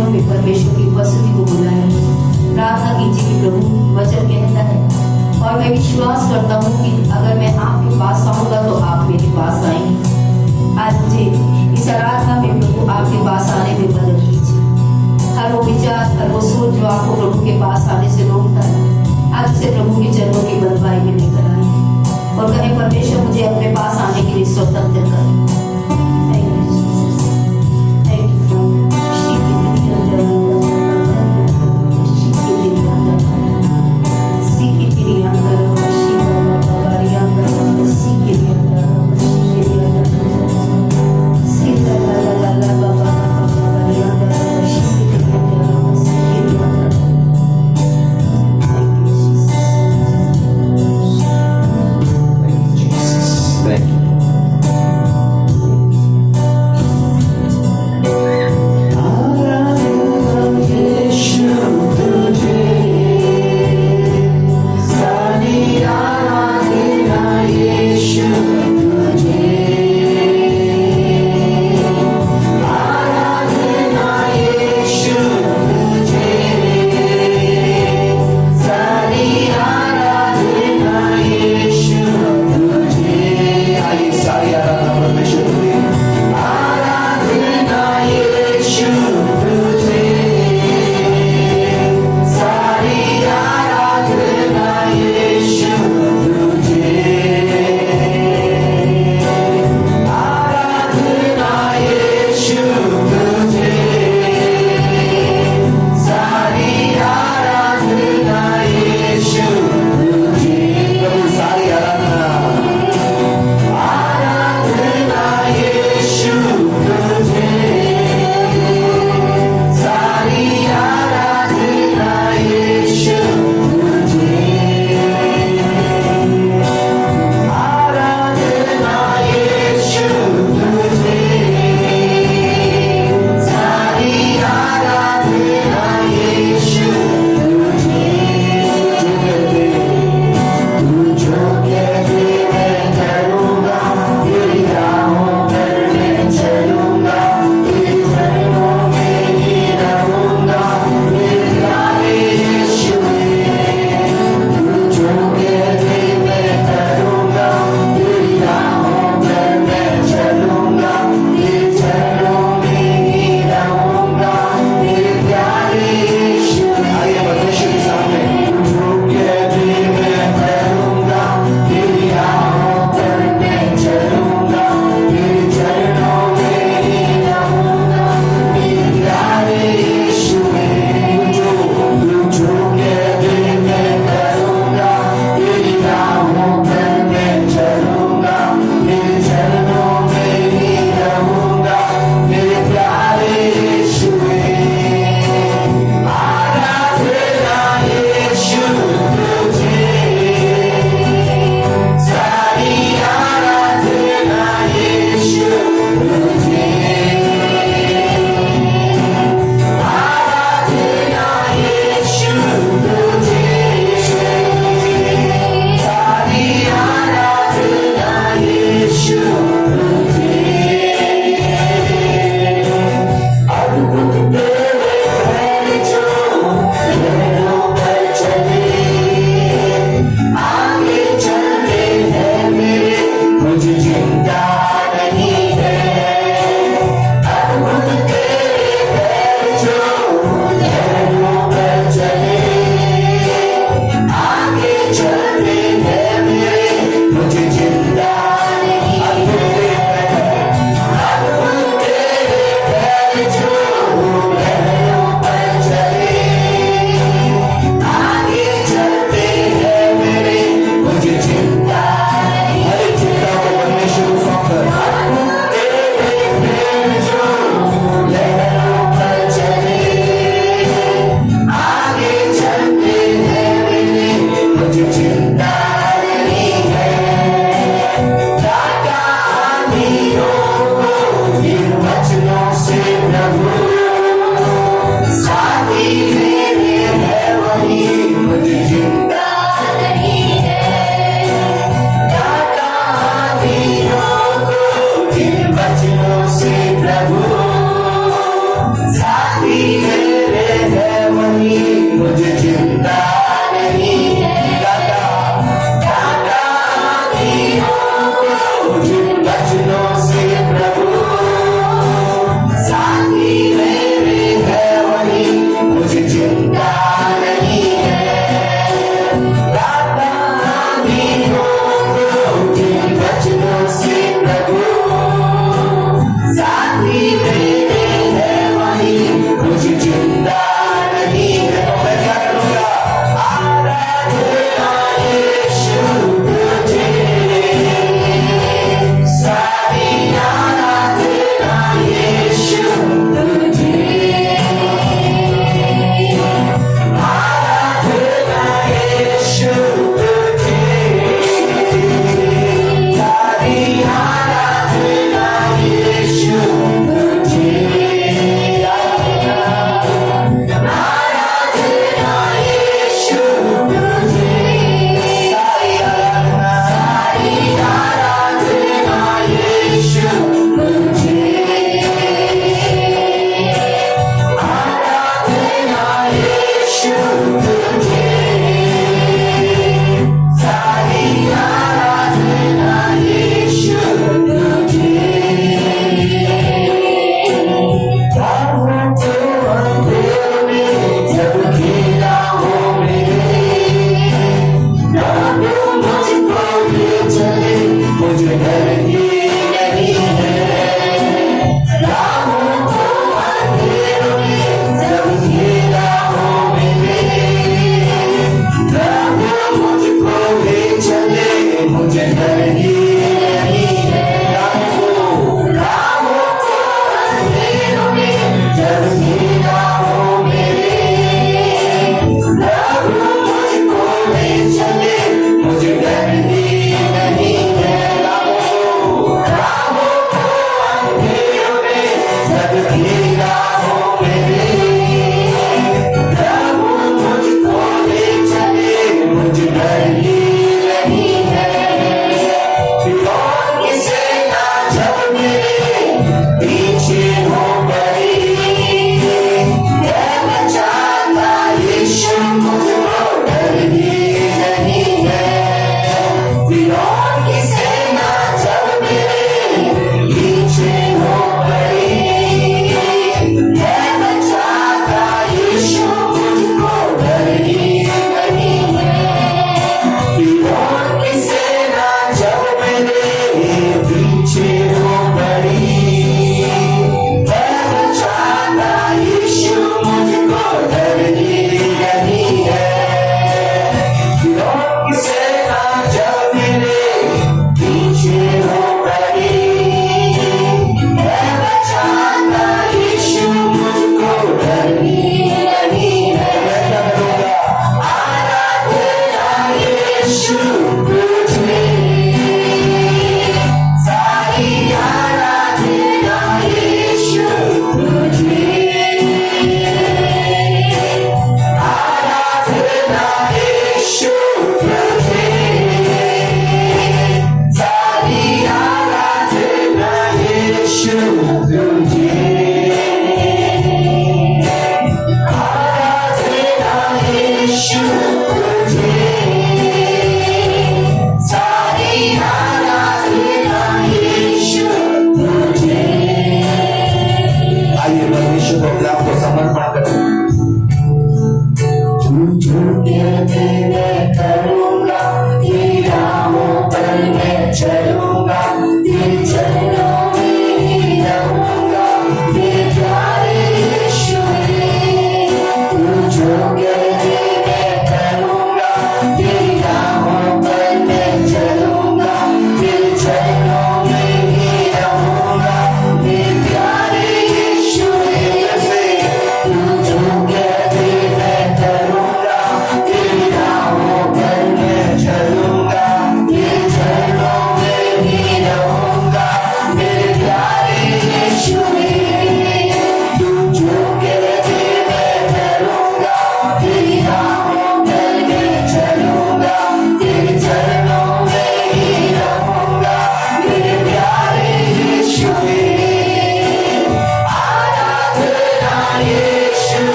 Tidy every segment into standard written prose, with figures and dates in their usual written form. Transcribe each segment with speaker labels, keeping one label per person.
Speaker 1: घरों में परमेश्वर की उपस्थिति को बुलाए। प्रार्थना कीजिए कि प्रभु वचन कहता है और मैं विश्वास करता हूँ कि अगर मैं आपके पास आऊँगा तो आप मेरे पास आएंगे। आज मुझे इस आराधना में प्रभु आपके पास आने में मदद कीजिए। हर वो विचार, हर वो सोच जो आपको प्रभु के पास आने से रोकता है, आज से प्रभु के चरणों की बलवाई में लेकर आए और कहें परमेश्वर मुझे अपने पास आने के लिए स्वतंत्र कर।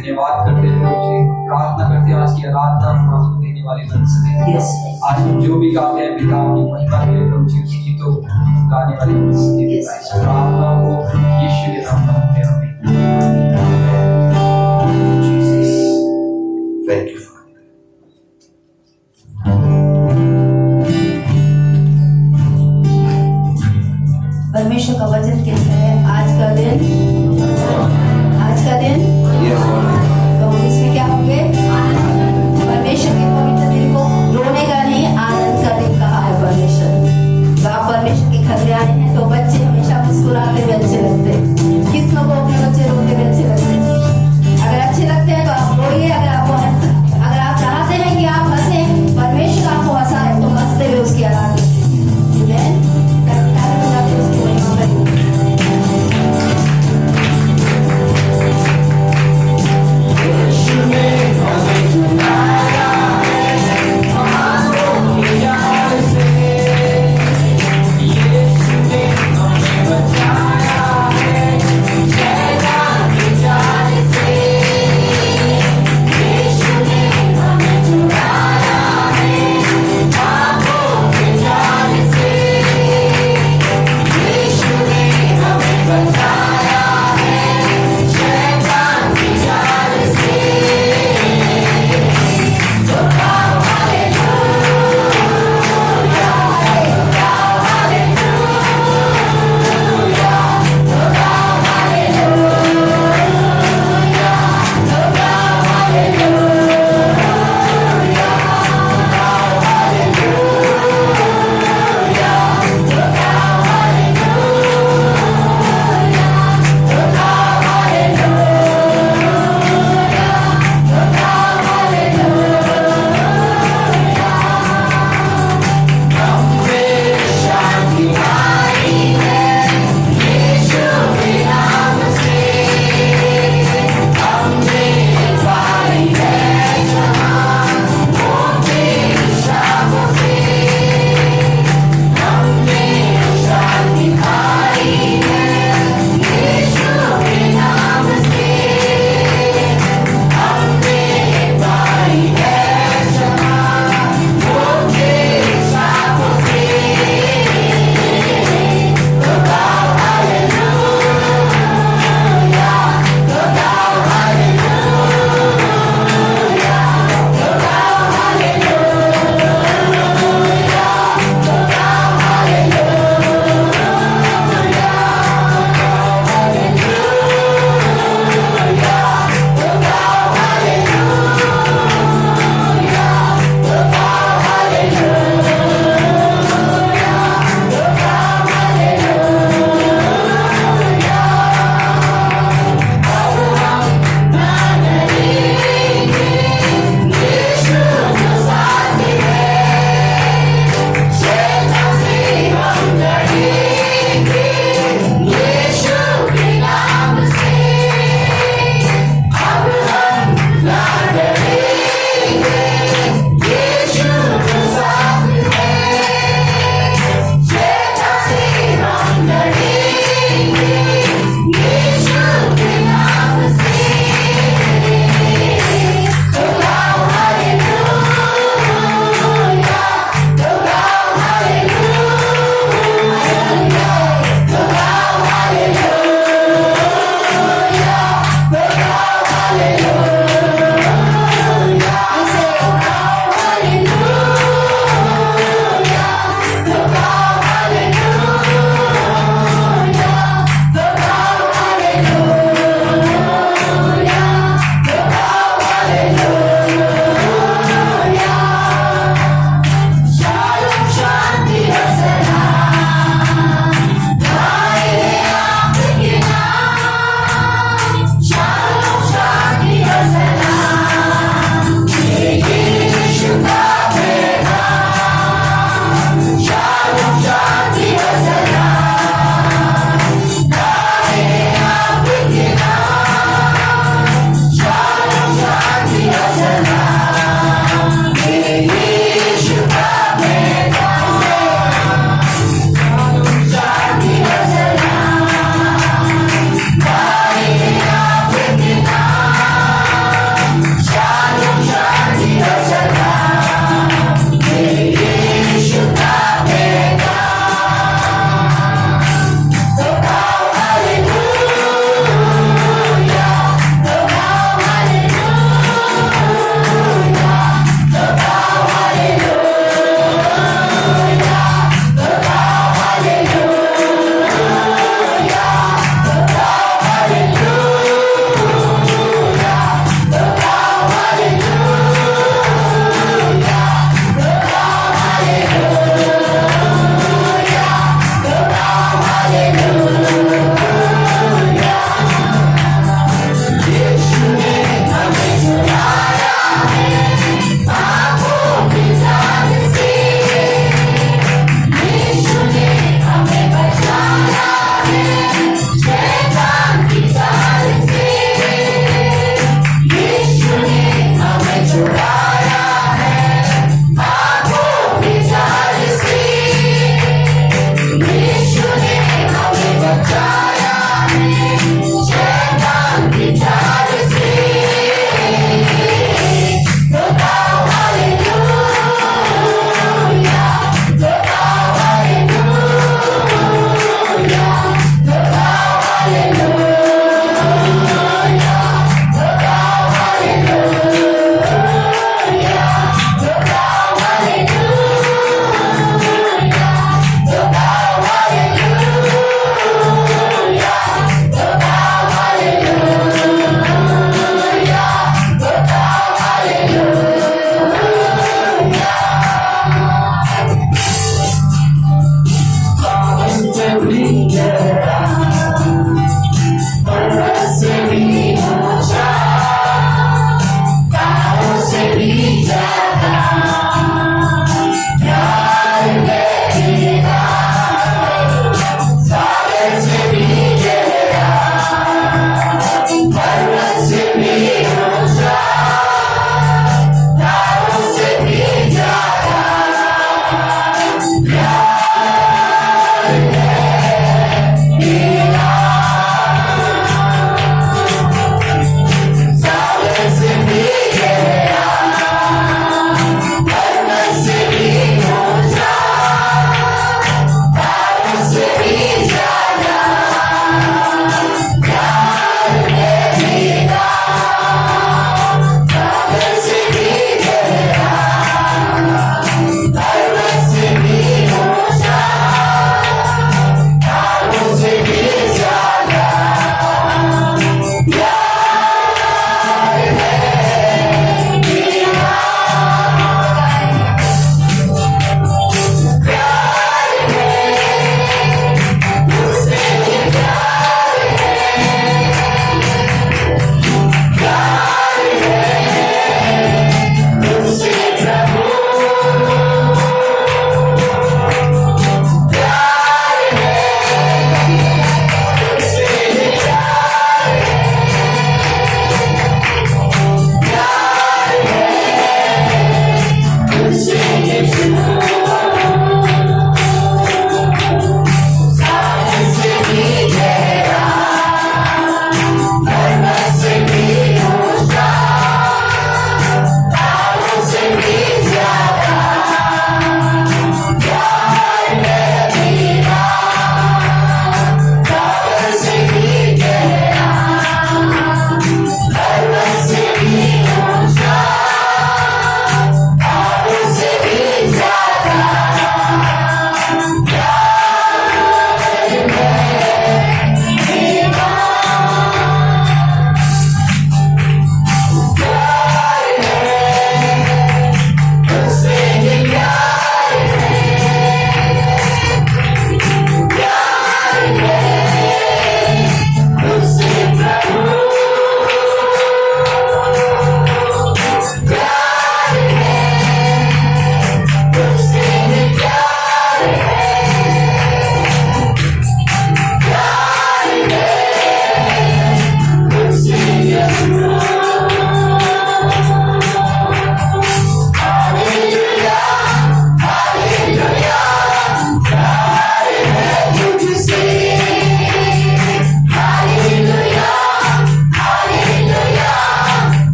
Speaker 2: धन्यवाद करते हैं प्रभु जी, प्रार्थना करते हैं आज की आराधना हम आपको देने वाले बन सके। आज हम जो भी गाते हैं पिता की महिमा के लिए प्रभु जी, उस गीतों गाने वाले बन सके। इस प्रार्थना को यीशु के नाम में मांगते हैं, आमीन।
Speaker 3: Thank you, Father.
Speaker 1: परमेश्वर का वचन कहता है आज का दिन
Speaker 3: Yes, Lord.
Speaker 1: तो इसमें क्या होंगे? परमेश्वर के पवित्र दिन को रोने का नहीं, आनंद का दिन कहा है परमेश्वर। आप परमेश्वर के घर में आए हैं तो बच्चे हमेशा मुस्कुराते हुए अच्छे लगते हैं। कितनों को अपने बच्चे रोते हुए अच्छे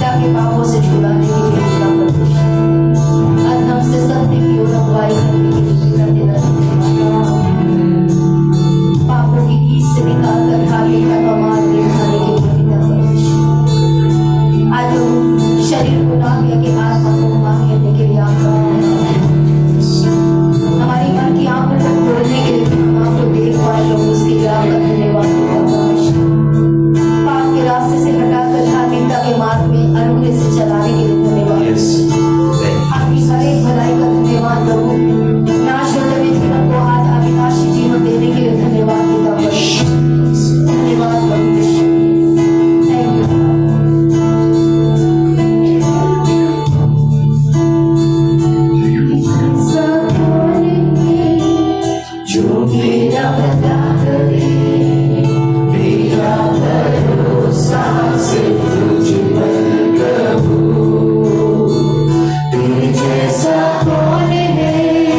Speaker 1: पिता के पापों से छुड़ाने के लिए पिता परमेश्वर आज हमसे सत्य की ओर अगुवाई करने के लिए पिता तेरा धन्यवाद। पापों की कीच से निकाल कर खाने का कमाल दे खाने के लिए पिता परमेश्वर आज हम शरीर को नाम के आत्मा को मांगने के लिए आपका हमारी मन की आंखों को खोलने के लिए हम आपको देख पाए लोग उसके लिए आपका धन्यवाद पिता परमेश्वर। पाप के रास्ते से हटाकर धार्मिकता के मार्ग में अनुग्रह से चलाने के लिए धन्यवाद। आपकी हर एक भलाई का धन्यवाद प्रभु। नाश होने में जीवन को आज अविनाशी जीवन देने के लिए धन्यवाद पिता परमेश्वर। धन्यवाद प्रभु। Thank you. जो मेरा भला करे मेरा भरोसा सिर्फ तुझ पर प्रभु। तेरे जैसा कौन है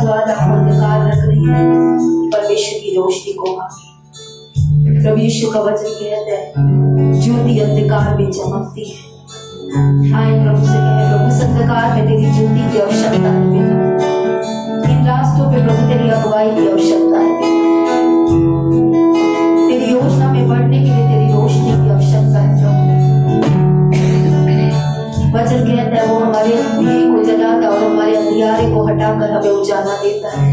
Speaker 1: ज्वाला को अंधकार रख रही है, परमेश्वर की रोशनी को मांगे। प्रभु यीशु का वचन कहता है ज्योति अंधकार में चमकती है। आए प्रभु से कहे, प्रभु इस अंधकार में तेरी ज्योति की आवश्यकता है पिता। इन रास्तों पे प्रभु तेरी अगुवाई की आवश्यकता है पिता। तेरी योजना में बढ़ने के लिए तेरी रोशनी की आवश्यकता है प्रभु। वचन कहता है वो हमारे दिए को जलाता और हमारे अंधियारे को हटाकर हमें उजाला देता है।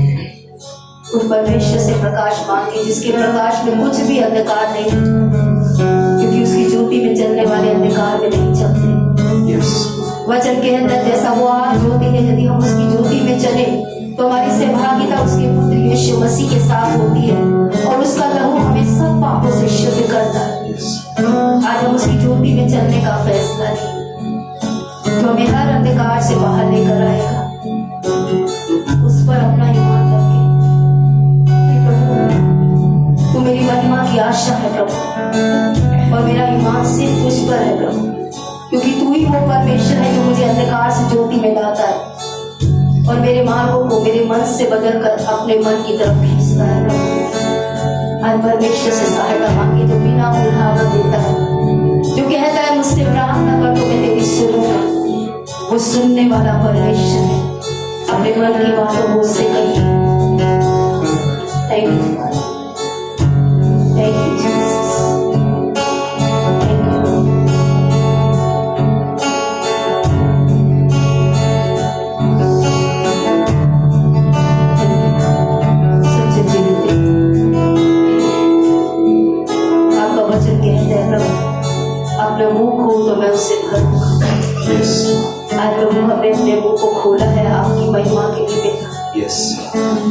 Speaker 1: उस परमेश्वर से प्रकाश मांगे जिसके प्रकाश में कुछ भी अंधकार नहीं, क्योंकि उसकी ज्योति में चलने वाले अंधकार में नहीं चलते। वचन कहता है जैसा वो आग ज्योति है, यदि हम उसकी ज्योति में चले तो हमारी सहभागिता उसके पुत्र यीशु मसीह के साथ होती है और उसका लहू हमें सब पापों से शुद्ध करता है। आज हम उसकी ज्योति में चलने का फैसला लें जो हमें हर अंधकार से बाहर लेकर आएगा। उस पर अपना ईमान रखें कि प्रभु तू मेरी महिमा की आशा है प्रभु, और मेरा ईमान सिर्फ तुझ पर है प्रभु, क्योंकि तू ही वो परमेश्वर है जो मुझे अंधकार से ज्योति में लाता है और मेरे मार्गों को मेरे मन से बदलकर अपने मन की तरफ खींचता है। आज परमेश्वर से सहायता मांगे जो बिना उल्हावत देता है, जो कहता है मुझसे प्रार्थना कर तो मैं तेरी सुनूंगा। वो सुनने वाला परमेश्वर है। अपने मन की बातों को उससे कहिए। Thank you, thank you Jesus, thank you. सच्चे जीवित आपका वचन कहता है प्रभु अपना मुंह खोल तो मैं उससे भरूंगा। आज प्रभु हमने अपने मुंह को खोला है आपकी महिमा के लिए पिता।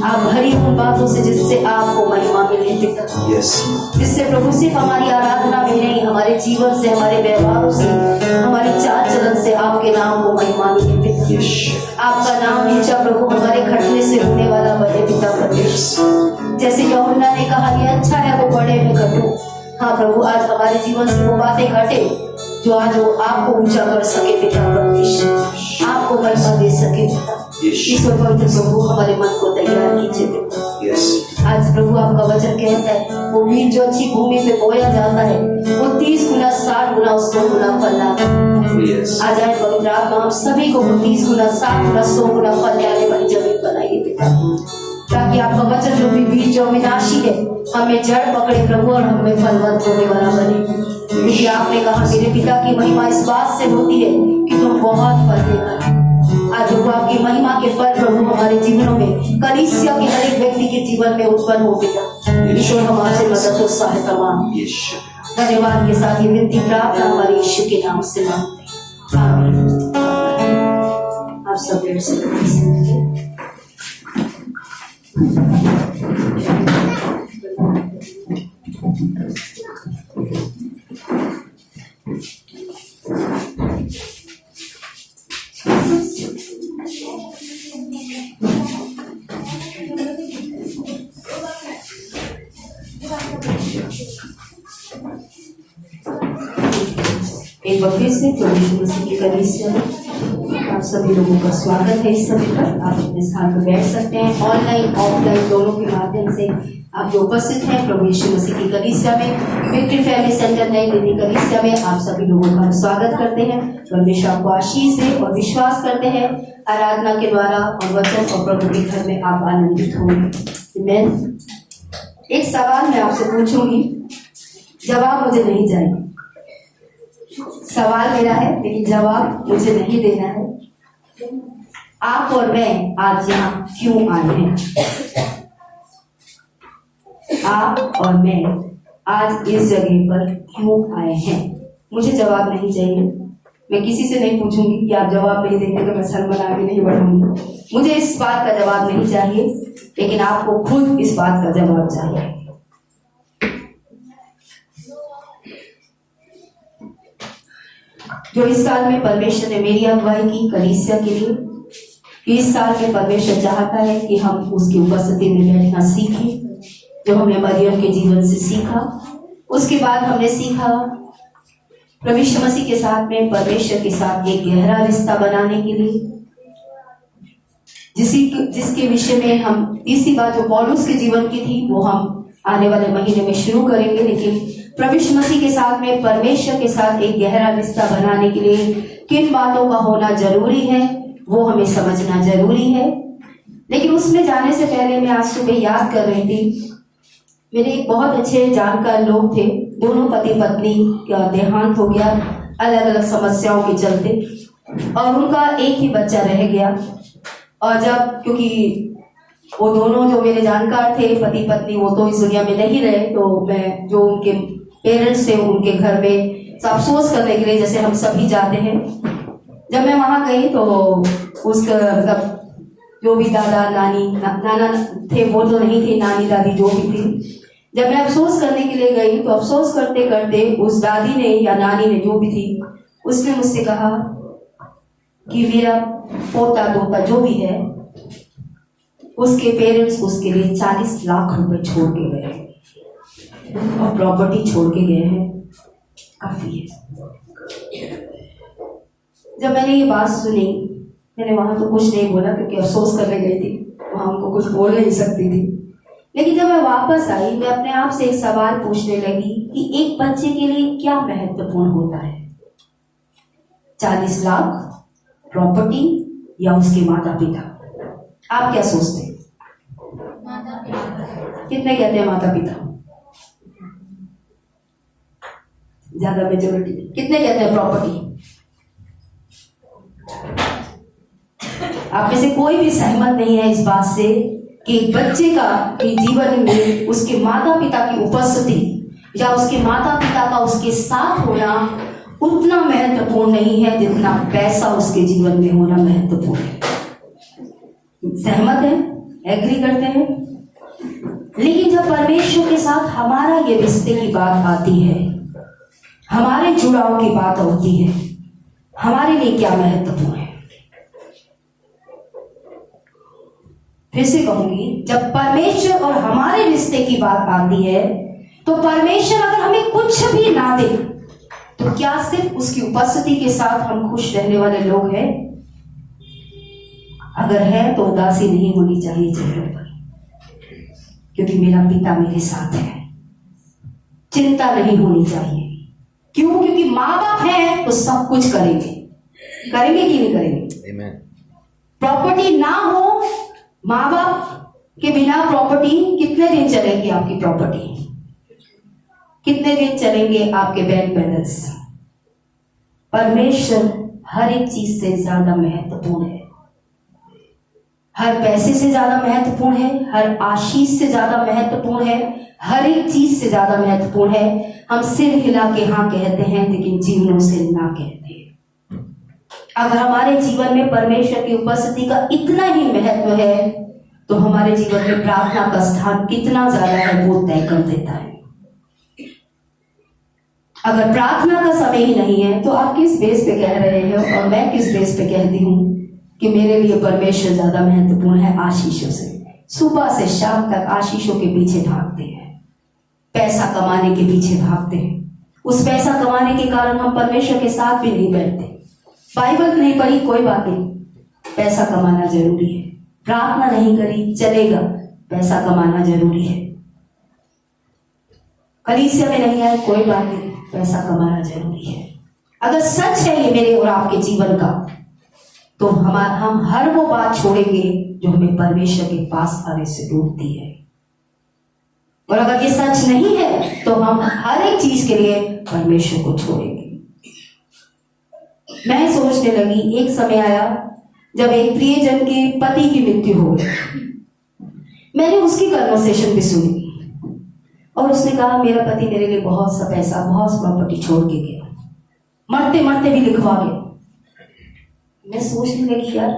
Speaker 1: आप भरी उन बातों से जिससे आपको महिमा मिले पिता। जिससे प्रभु सिर्फ हमारी आराधना में नहीं, हमारे जीवन से, हमारे व्यवहारों से, हमारी चाल चलन से आपके नाम को महिमा मिले पिता। आपका नाम ऊंचा प्रभु हमारे घटने से होने वाला बने पिता परमेश्वर। जैसे यूहन्ना ने कहा ये अच्छा है वो बड़े में घटूं। हाँ प्रभु आज हमारे जीवन से वो बातें घटे जो आज वो आपको ऊंचा कर सके पिता परमेश्वर, आपको महिमा दे सके पिता। ईश्वर पवित्र प्रभु हमारे मन को तैयार कीजिए पिता। आज प्रभु आपका वचन कहता है वो बीज जो अच्छी भूमि पे बोया जाता है वो 30 गुना 60 गुना 100 गुना फल लाता है। आज आए पवित्र आत्मा हम सभी को 30 गुना 60 गुना 100 गुना फल लाने वाली जमीन बनाइए पिता, ताकि आपका वचन जो भी बीज जो विनाशी है हमें जड़ पकड़े प्रभु और हमें फलवंत होने वाला बने। क्योंकि आपने कहा मेरे पिता की महिमा इस बात से होती है कि तुम बहुत फल देगा। आज प्रभु आपकी महिमा के फल प्रभु हमारे जीवनों में, कलीसिया के हर एक व्यक्ति के जीवन में उत्पन्न हो पिता। ईश्वर हम आपसे मदद और सहायता मांगते हैं। धन्यवाद के साथ ये विनती प्रार्थना हमारे यीशु के नाम से मांगते हैं, आमीन। आप सब देर से एक बार फिर से प्रभु यीशु मसीह की कलीसिया में आप सभी लोगों का स्वागत है। इस समय पर आप अपने स्थान पर बैठ सकते हैं। ऑनलाइन ऑफलाइन दोनों के माध्यम से आप जो उपस्थित हैं प्रभु यीशु मसीह की कलीसिया में, विक्ट्री फैमिली सेंटर नई दिल्ली कलीसिया में आप सभी लोगों का स्वागत करते हैं। परमेश्वर आपको आशीष दे और विश्वास करते हैं आराधना के द्वारा और वचन और प्रभु के घर में आप आनंदित होंगे। मैं एक सवाल मैं आपसे पूछूंगी, जवाब मुझे नहीं चाहिए। सवाल मेरा है लेकिन जवाब मुझे नहीं देना है। आप और मैं आज यहाँ क्यों आए हैं? आप और मैं आज इस जगह पर क्यों आए हैं? मुझे जवाब नहीं चाहिए। मैं किसी से नहीं पूछूंगी कि आप जवाब नहीं देंगे तो मैं सरमन आगे नहीं बढ़ूंगी। मुझे इस बात का जवाब नहीं चाहिए, लेकिन आपको खुद इस बात का जवाब चाहिए। जो इस साल में परमेश्वर ने मेरी अगुवाई की कलीसिया के लिए, इस साल में परमेश्वर चाहता है कि हम उसकी उपस्थिति में बैठना सीखें। जो हमने मरियम के जीवन से सीखा, उसके बाद हमने सीखा प्रभु यीशु मसीह के साथ में परमेश्वर के साथ एक गहरा रिश्ता बनाने के लिए, जिस जिसके विषय में हम तीसरी बात जो पौलुस के जीवन की थी वो हम आने वाले महीने में शुरू करेंगे। लेकिन प्रभु यीशु मसीह के साथ में परमेश्वर के साथ एक गहरा रिश्ता बनाने के लिए किन बातों का होना जरूरी है वो हमें समझना जरूरी है। लेकिन उसमें जाने से पहले मैं आज सुबह याद कर रही थी, मेरे एक बहुत अच्छे जानकार लोग थे, दोनों पति पत्नी का देहांत हो गया अलग अलग समस्याओं के चलते, और उनका एक ही बच्चा रह गया। और जब क्योंकि वो दोनों जो मेरे जानकार थे पति पत्नी वो तो इस दुनिया में नहीं रहे, तो मैं जो उनके पेरेंट्स थे उनके घर में अफसोस करने के लिए जैसे हम सभी जाते हैं। जब मैं वहां गई तो उसका मतलब जो भी दादा नानी नाना थे वो तो नहीं थे, नानी दादी जो भी थी, जब मैं अफसोस करने के लिए गई तो अफसोस करते करते उस दादी ने या नानी ने जो भी थी उसने मुझसे कहा कि मेरा पोता दोता जो भी है उसके पेरेंट्स उसके लिए 40 लाख रुपए छोड़ के गए और प्रॉपर्टी छोड़ के गए हैं, काफी है। जब मैंने ये बात सुनी मैंने वहां तो कुछ नहीं बोला क्योंकि अफसोस करने गई थी, वहां हमको कुछ बोल नहीं सकती थी। लेकिन जब मैं वापस आई मैं अपने आप से एक सवाल पूछने लगी कि एक बच्चे के लिए क्या महत्वपूर्ण होता है, 40 लाख प्रॉपर्टी या उसके माता पिता? आप क्या सोचते हैं? कितने कहते हैं माता पिता? ज्यादा मेजोरिटी। कितने कहते हैं प्रॉपर्टी? आप में से कोई भी सहमत नहीं है इस बात से कि बच्चे का के जीवन में उसके माता पिता की उपस्थिति या उसके माता पिता का उसके साथ होना उतना महत्वपूर्ण नहीं है जितना पैसा उसके जीवन में होना महत्वपूर्ण है। सहमत है? एग्री करते हैं? लेकिन जब परमेश्वर के साथ हमारा ये रिश्ते की बात आती है, हमारे जुड़ाव की बात होती है, हमारे लिए क्या महत्वपूर्ण है? फिर से कहूंगी, जब परमेश्वर और हमारे रिश्ते की बात आती है तो परमेश्वर अगर हमें कुछ भी ना दे तो क्या सिर्फ उसकी उपस्थिति के साथ हम खुश रहने वाले लोग हैं? अगर है तो उदासी नहीं होनी चाहिए चेहरों पर, क्योंकि मेरा पिता मेरे साथ है। चिंता नहीं होनी चाहिए। क्यों? क्योंकि माँ बाप है तो सब कुछ करेंगे। करेंगे कि नहीं करेंगे? Amen. प्रॉपर्टी ना हो, माँ बाप के बिना प्रॉपर्टी कितने दिन चलेगी? आपकी प्रॉपर्टी कितने दिन चलेंगे? आपके बैंक बैलेंस। परमेश्वर हर एक चीज से ज्यादा महत्वपूर्ण है, हर पैसे से ज्यादा महत्वपूर्ण है, हर आशीष से ज्यादा महत्वपूर्ण है, हर एक चीज से ज्यादा महत्वपूर्ण है। हम सिर हिला के हाँ कहते हैं लेकिन जीवनों से ना कहते हैं। अगर हमारे जीवन में परमेश्वर की उपस्थिति का इतना ही महत्व है तो हमारे जीवन में प्रार्थना का स्थान कितना ज्यादा है वो तय कर देता है। अगर प्रार्थना का समय ही नहीं है तो आप किस बेस पे कह रहे हो और मैं किस बेस पे कहती हूँ कि मेरे लिए परमेश्वर ज्यादा महत्वपूर्ण है आशीषों से? सुबह से शाम तक आशीषों के पीछे भागते हैं, पैसा कमाने के पीछे भागते हैं। उस पैसा कमाने के कारण हम परमेश्वर के साथ भी नहीं बैठते। बाइबल नहीं पढ़ी कोई बात नहीं, पैसा कमाना जरूरी है। प्रार्थना नहीं करी चलेगा, पैसा कमाना जरूरी है। कलीसिया में नहीं आए कोई बात नहीं, पैसा कमाना जरूरी है। अगर सच है ये मेरे और आपके जीवन का तो हम हर वो बात छोड़ेंगे जो हमें परमेश्वर के पास आने से रोकती है। और अगर ये सच नहीं है तो हम हर एक चीज के लिए परमेश्वर को छोड़ेंगे। मैं सोचने लगी, एक समय आया जब एक प्रियजन के पति की मृत्यु हो गई। मैंने उसकी कन्वर्सेशन भी सुनी और उसने कहा मेरा पति मेरे लिए बहुत सा पैसा, बहुत प्रॉपर्टी छोड़ के गया, मरते मरते भी लिखवा गया। मैं सोचने लगी यार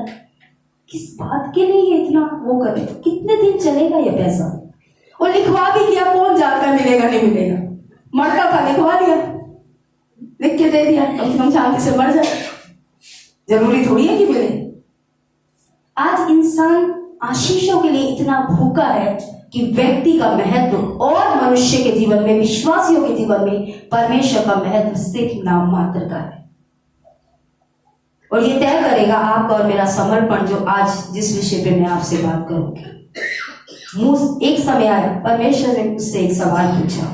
Speaker 1: किस बात के लिए इतना वो करे, कितने दिन चलेगा ये पैसा? और लिखवा भी दिया, कौन जानता मिलेगा नहीं मिलेगा, मरता था लिखवा दिया, लिख के दे दिया, कम से कम शांति से मर जाए, जरूरी थोड़ी है कि मिले। आज इंसान आशीषों के लिए इतना भूखा है कि व्यक्ति का महत्व और मनुष्य के जीवन में, विश्वासियों के जीवन में परमेश्वर का महत्व सिर्फ नाम मात्र का है। और ये तय करेगा आपका और मेरा समर्पण, जो आज जिस विषय पे मैं आपसे बात करूंगी। एक समय आया, परमेश्वर ने मुझसे एक सवाल पूछा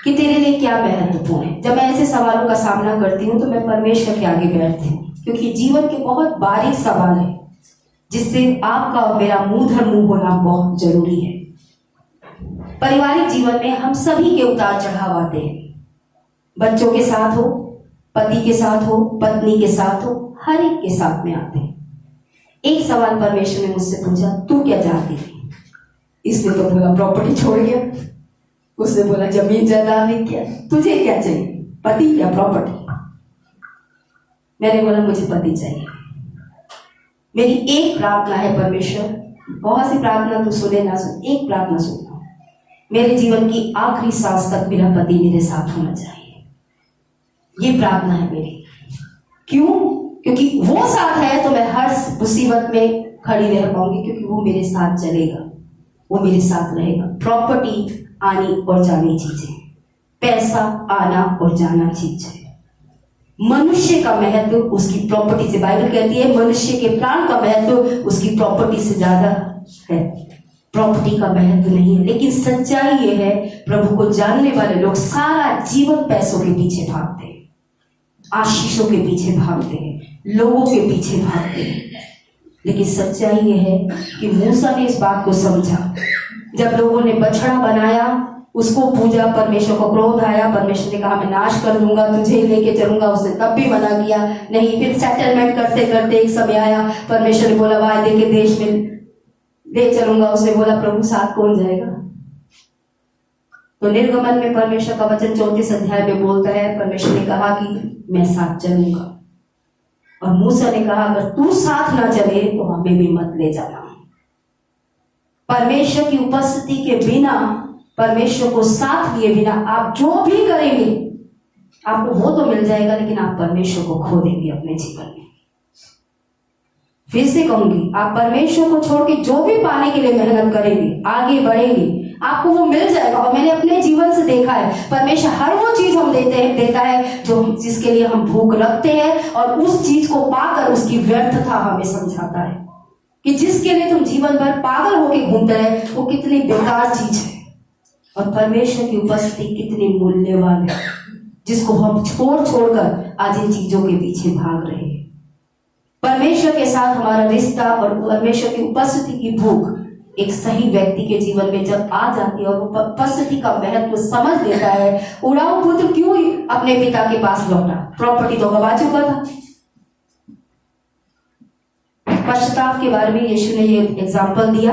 Speaker 1: कि तेरे लिए क्या महत्वपूर्ण है। जब मैं ऐसे सवालों का सामना करती हूँ तो मैं परमेश्वर के आगे बैठती हूँ, क्योंकि जीवन के बहुत बारीक सवाल है जिससे आपका और मेरा मुंह धर मुंह होना बहुत जरूरी है। पारिवारिक जीवन में हम सभी के उतार चढ़ाव आते हैं, बच्चों के साथ हो, पति के साथ हो, पत्नी के साथ हो, हर एक के साथ में आते हैं। एक सवाल परमेश्वर ने मुझसे पूछा, तू क्या चाहती थी? इसने तो बोला प्रॉपर्टी छोड़ गया, उसने बोला जमीन जायदाद नहीं किया, तुझे क्या चाहिए, पति या प्रॉपर्टी? मैंने बोला मुझे पति चाहिए। मेरी एक प्रार्थना है परमेश्वर, बहुत सी प्रार्थना तू सुने ना सुन, एक प्रार्थना सुनना, मेरे जीवन की आखिरी सांस तक मेरा पति मेरे साथ होना चाहिए। ये प्रार्थना है मेरी। क्यों? क्योंकि वो साथ है तो मैं हर मुसीबत में खड़ी रह पाऊंगी, क्योंकि वो मेरे साथ चलेगा, वो मेरे साथ रहेगा। प्रॉपर्टी आनी और जानी चीज है, पैसा आना और जाना चीज है। मनुष्य का महत्व उसकी प्रॉपर्टी से, बाइबल कहती है मनुष्य के प्राण का महत्व उसकी प्रॉपर्टी से ज्यादा है, प्रॉपर्टी का महत्व नहीं है। लेकिन सच्चाई ये है, प्रभु को जानने वाले लोग सारा जीवन पैसों के पीछे भागते हैं, आशीषों के पीछे भागते हैं, लोगों के पीछे भागते हैं। लेकिन सच्चाई ये है कि मूसा ने इस बात को समझा। जब लोगों ने बछड़ा बनाया, उसको पूजा, परमेश्वर को क्रोध आया, परमेश्वर ने कहा मैं नाश कर दूंगा, तुझे लेके चलूंगा। उसने तब भी मना किया नहीं। फिर सेटलमेंट करते करते एक समय आया, परमेश्वर ने बोला वायदे के देश में ले चलूंगा। उसने बोला प्रभु साथ कौन जाएगा? तो निर्गमन में परमेश्वर का वचन 34 अध्याय में बोलता है, परमेश्वर ने कहा कि मैं साथ चलूंगा। और मूसा ने कहा अगर तू साथ ना चले तो हमें भी मत ले जाना। परमेश्वर की उपस्थिति के बिना, परमेश्वर को साथ लिए बिना आप जो भी करेंगे आपको वो तो मिल जाएगा, लेकिन आप परमेश्वर को खो देंगे अपने जीवन में। फिर से कहूंगी, आप परमेश्वर को छोड़ के जो भी पाने के लिए मेहनत करेंगे, आगे बढ़ेंगे, आपको वो मिल जाएगा। और मैंने अपने जीवन से देखा है, परमेश्वर हर वो चीज हम देता है जो जिसके लिए हम भूख रखते हैं, और उस चीज को पाकर उसकी व्यर्थता हमें समझाता है कि जिसके लिए तुम जीवन भर पागल होके घूमते रहे वो कितनी बेकार चीज है, और परमेश्वर की उपस्थिति कितनी मूल्यवान है, जिसको हम छोड़कर आज इन चीजों के पीछे भाग रहे हैं। परमेश्वर के साथ हमारा रिश्ता और परमेश्वर की उपस्थिति की भूख एक सही व्यक्ति के जीवन में जब आ जाती है और वो उपस्थिति का महत्व समझ लेता है। उड़ाऊ पुत्र क्यों अपने पिता के पास लौटा? प्रॉपर्टी तो गवा चुका था। पश्चाताप के बारे में यीशु ने ये एग्जाम्पल दिया,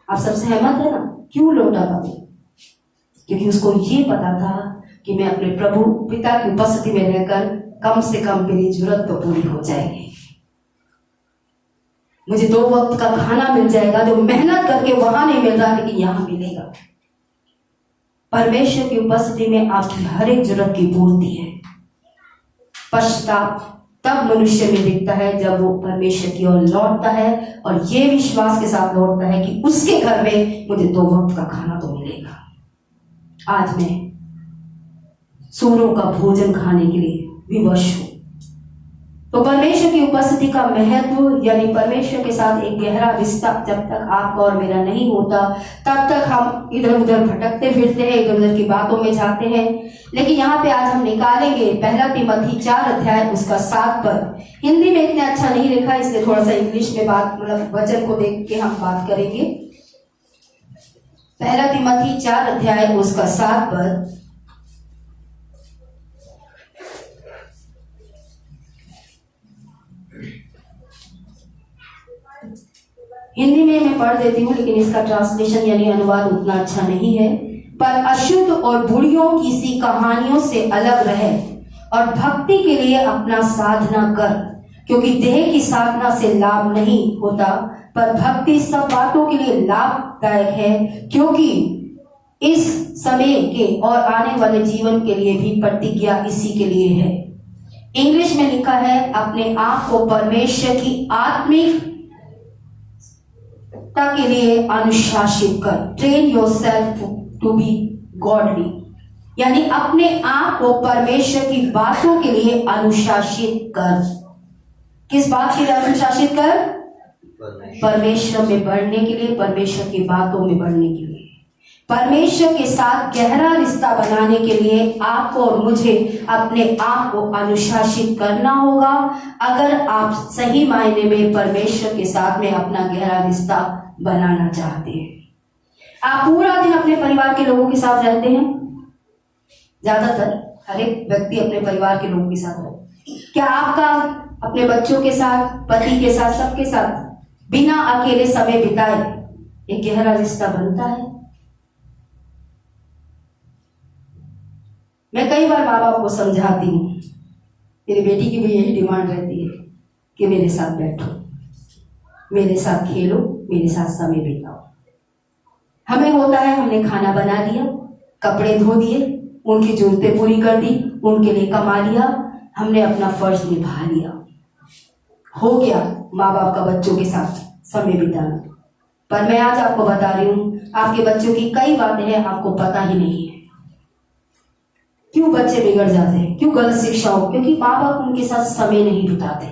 Speaker 1: आप सब सहमत है ना? क्यों लौटा था? क्योंकि उसको ये पता था कि मैं अपने प्रभु पिता की उपस्थिति में रहकर कम से कम मेरी जरूरत तो पूरी हो जाएगी, मुझे 2 वक्त का खाना मिल जाएगा, जो मेहनत करके वहां नहीं मिल रहा लेकिन यहां मिलेगा। परमेश्वर की उपस्थिति में आपकी हर एक जरूरत की पूर्ति है। पश्चाताप तब मनुष्य में दिखता है जब वो परमेश्वर की ओर लौटता है और ये विश्वास के साथ लौटता है कि उसके घर में मुझे 2 वक्त का खाना तो मिलेगा। आज मैं सूरों का भोजन खाने के लिए विवश हूं। तो परमेश्वर की उपस्थिति का महत्व, यानी परमेश्वर के साथ एक गहरा रिश्ता जब तक आपका और मेरा नहीं होता, तब तक हम इधर उधर भटकते फिरते हैं, इधर उधर की बातों में जाते हैं। लेकिन यहाँ पे आज हम निकालेंगे 1 तीमुथी 4 अध्याय उसका 7 पद। हिंदी में इतना अच्छा नहीं लिखा, इसलिए थोड़ा सा इंग्लिश में बात, मतलब वचन को देख के हम बात करेंगे। 1 तीमुथी 4 अध्याय उसका 7 पद। हिंदी में मैं पढ़ देती हूँ, लेकिन इसका ट्रांसलेशन यानी अनुवाद उतना अच्छा नहीं है। पर अशुद्ध और बुढ़ियों की सी कहानियों से अलग रहे और भक्ति के लिए अपना साधना कर, क्योंकि देह की साधना से लाभ नहीं होता, पर भक्ति सब बातों के लिए लाभदायक है, क्योंकि इस समय के और आने वाले जीवन के लिए भी प्रतिज्ञा इसी के लिए है। इंग्लिश में लिखा है, अपने आप को परमेश्वर की आत्मिक के लिए अनुशासित कर। Train yourself to be godly, यानी अपने आप को परमेश्वर की बातों के लिए अनुशासित कर। किस बात के लिए अनुशासित कर? परमेश्वर में बढ़ने के लिए, परमेश्वर की बातों में बढ़ने के लिए, परमेश्वर के साथ गहरा रिश्ता बनाने के लिए आपको और मुझे अपने आप को अनुशासित करना होगा। अगर आप सही मायने में परमेश्वर के साथ में अपना गहरा रिश्ता बनाना चाहते हैं। आप पूरा दिन अपने परिवार के लोगों के साथ रहते हैं, ज्यादातर हर एक व्यक्ति अपने परिवार के लोगों के साथ रहते हैं। क्या आपका अपने बच्चों के साथ, पति के साथ, सबके साथ बिना अकेले समय बिताए एक गहरा रिश्ता बनता है? मैं कई बार माँ बाप को समझाती हूँ, मेरी बेटी की भी यही डिमांड रहती है कि मेरे साथ बैठो, मेरे साथ खेलो, मेरे साथ समय बिताओ। हमें होता है हमने खाना बना दिया, कपड़े धो दिए, उनकी जरूरतें पूरी कर दी, उनके लिए कमा लिया, हमने अपना फर्ज निभा लिया, हो गया माँ बाप का बच्चों के साथ समय बिताना। पर मैं आज आपको बता रही हूँ, आपके बच्चों की कई बातें हैं आपको पता ही नहीं है। क्यों बच्चे बिगड़ जाते हैं? क्यों गलत शिक्षा हो? क्योंकि माँ बाप उनके साथ समय नहीं बिताते।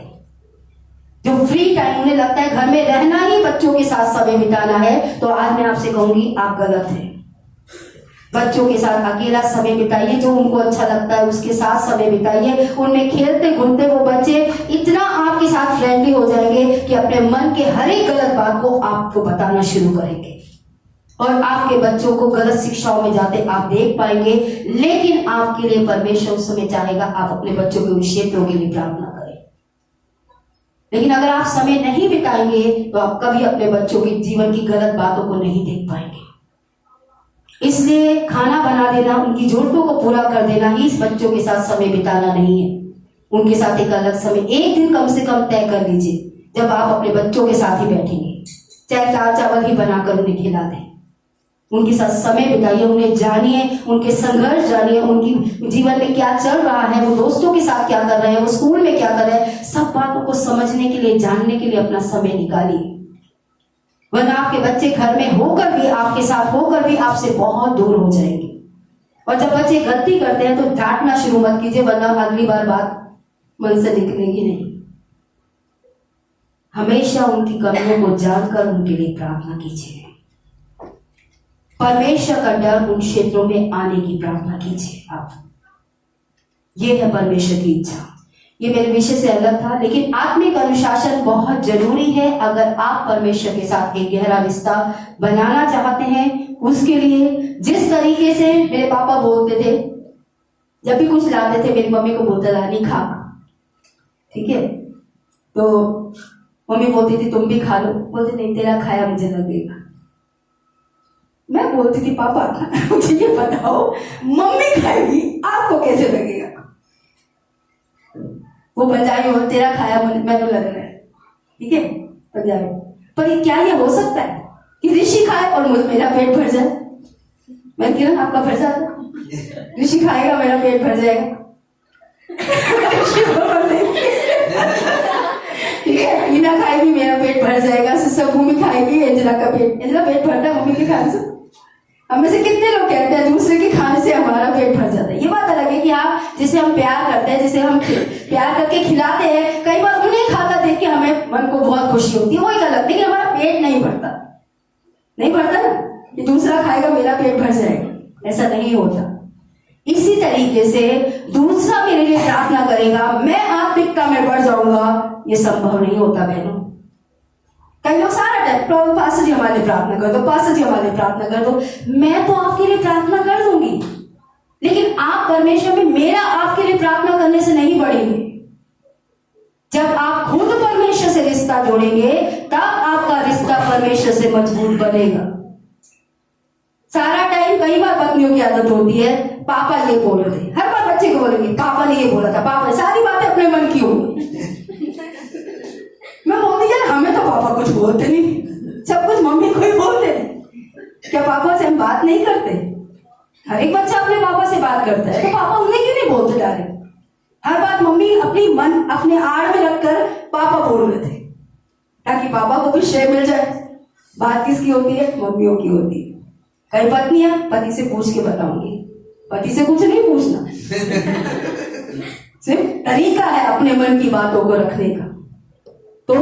Speaker 1: जो फ्री टाइम उन्हें लगता है घर में रहना ही बच्चों के साथ समय बिताना है, तो आज मैं आपसे कहूंगी आप गलत हैं। बच्चों के साथ अकेला समय बिताइए, जो उनको अच्छा लगता है उसके साथ समय बिताइए, उनमें खेलते घूमते वो बच्चे इतना आपके साथ फ्रेंडली हो जाएंगे कि अपने मन के हर एक गलत बात को आपको बताना शुरू करेंगे और आपके बच्चों को गलत शिक्षाओं में जाते आप देख पाएंगे। लेकिन आपके लिए परमेश्वर उस समय चाहेगा आप अपने बच्चों के उन क्षेत्रों के लिए प्रार्थना करें। लेकिन अगर आप समय नहीं बिताएंगे तो आप कभी अपने बच्चों के जीवन की गलत बातों को नहीं देख पाएंगे। इसलिए खाना बना देना, उनकी जरूरतों को पूरा कर देना ही इस बच्चों के साथ समय बिताना नहीं है। उनके साथ एक अलग समय, एक दिन कम से कम तय कर लीजिए जब आप अपने बच्चों के साथ ही बैठेंगे, चाहे दाल चावल ही बनाकर उन्हें खिला दें। उनके साथ समय बिताइए, उन्हें जानिए, उनके संघर्ष जानिए, उनकी जीवन में क्या चल रहा है, वो दोस्तों के साथ क्या कर रहे हैं, वो स्कूल में क्या कर रहे हैं, सब बातों को समझने के लिए, जानने के लिए अपना समय निकालिए। वरना आपके बच्चे घर में होकर भी, आपके साथ होकर भी आपसे बहुत दूर हो जाएंगे। और जब बच्चे गलती करते हैं तो डांटना शुरू मत कीजिए, वरना अगली बार बात मन से निकलेगी नहीं। हमेशा उनकी कमियों को जानकर उनके लिए प्रार्थना कीजिए। परमेश्वर का डर उन क्षेत्रों में आने की प्रार्थना कीजिए आप। ये है परमेश्वर की इच्छा। ये मेरे विषय से अलग था, लेकिन आत्मिक अनुशासन बहुत जरूरी है अगर आप परमेश्वर के साथ एक गहरा रिश्ता बनाना चाहते हैं। उसके लिए जिस तरीके से मेरे पापा बोलते थे, जब भी कुछ लाते थे मेरी मम्मी को बोलते ला नहीं खा, ठीक है, तो मम्मी बोलती थी तुम भी खा लो, बोलते नहीं तेरा खाया मुझे लगेगा। मैं बोलती थी पापा मुझे ये बताओ मम्मी खाएगी आपको कैसे लगेगा? वो पंजाबी बोल तेरा खाया मैंने लग रहा है, ठीक है पंजाबी। पर क्या ये हो सकता है कि ऋषि खाए और मुझे मेरा पेट भर जाए? मैं किरण आपका भर जाता, ऋषि खाएगा मेरा पेट भर जाएगा। ठीक है, ईना खाएगी मेरा पेट भर जाएगा, सिस्टर भूमि खाएगी एंजेला का पेट, एंजेला पेट भरता है मम्मी के खाने से। हमें से कितने लोग कहते हैं दूसरे के खाने से हमारा पेट भर जाता है। ये बात अलग है कि हाँ जिसे हम प्यार करते हैं, जिसे हम प्यार करके खिलाते हैं, कई बार उन्हें खाता देख के हमें मन को बहुत खुशी होती है, वो एक अलग, लेकिन हमारा पेट नहीं भरता, नहीं भरता ना कि दूसरा खाएगा मेरा पेट भर जाएगा, ऐसा नहीं होता। इसी तरीके से दूसरा मेरे लिए प्रार्थना करेगा, मैं आत्मिकता में बढ़ जाऊंगा, ये संभव नहीं होता बहनों। कई लोग सारा टाइम पास्टर जी हमारे लिए प्रार्थना कर दो, पास्टर जी हमारे लिए प्रार्थना कर दो। मैं तो आपके लिए प्रार्थना कर दूंगी, लेकिन आप परमेश्वर में मेरा आपके लिए प्रार्थना करने से नहीं बढ़ेंगे। जब आप खुद परमेश्वर से रिश्ता जोड़ेंगे तब आपका रिश्ता परमेश्वर से मजबूत बनेगा। सारा टाइम कई बार पत्नियों की आदत होती है, पापा ये बोल रहे थे, हर बार बच्चे को बोलेंगे पापा ने ये बोला था, पापा ने सारी बातें अपने मन की होंगी। मैं बोलती यार हमें तो पापा कुछ बोलते नहीं, सब कुछ मम्मी को ही बोलते हैं। क्या पापा से हम बात नहीं करते? हर एक बच्चा अपने पापा से बात करता है, तो पापा उन्हें क्यों नहीं बोलते डायरेक्ट? हर बात मम्मी अपनी मन अपने आड़ में रखकर पापा बोल रहे थे, ताकि पापा को भी श्रेय मिल जाए। बात किसकी होती है? मम्मियों की होती है। कई पत्नियां पति से पूछ के बताऊंगी, पति से कुछ नहीं पूछना। सिर्फ तरीका है अपने मन की बातों को रखने का। तो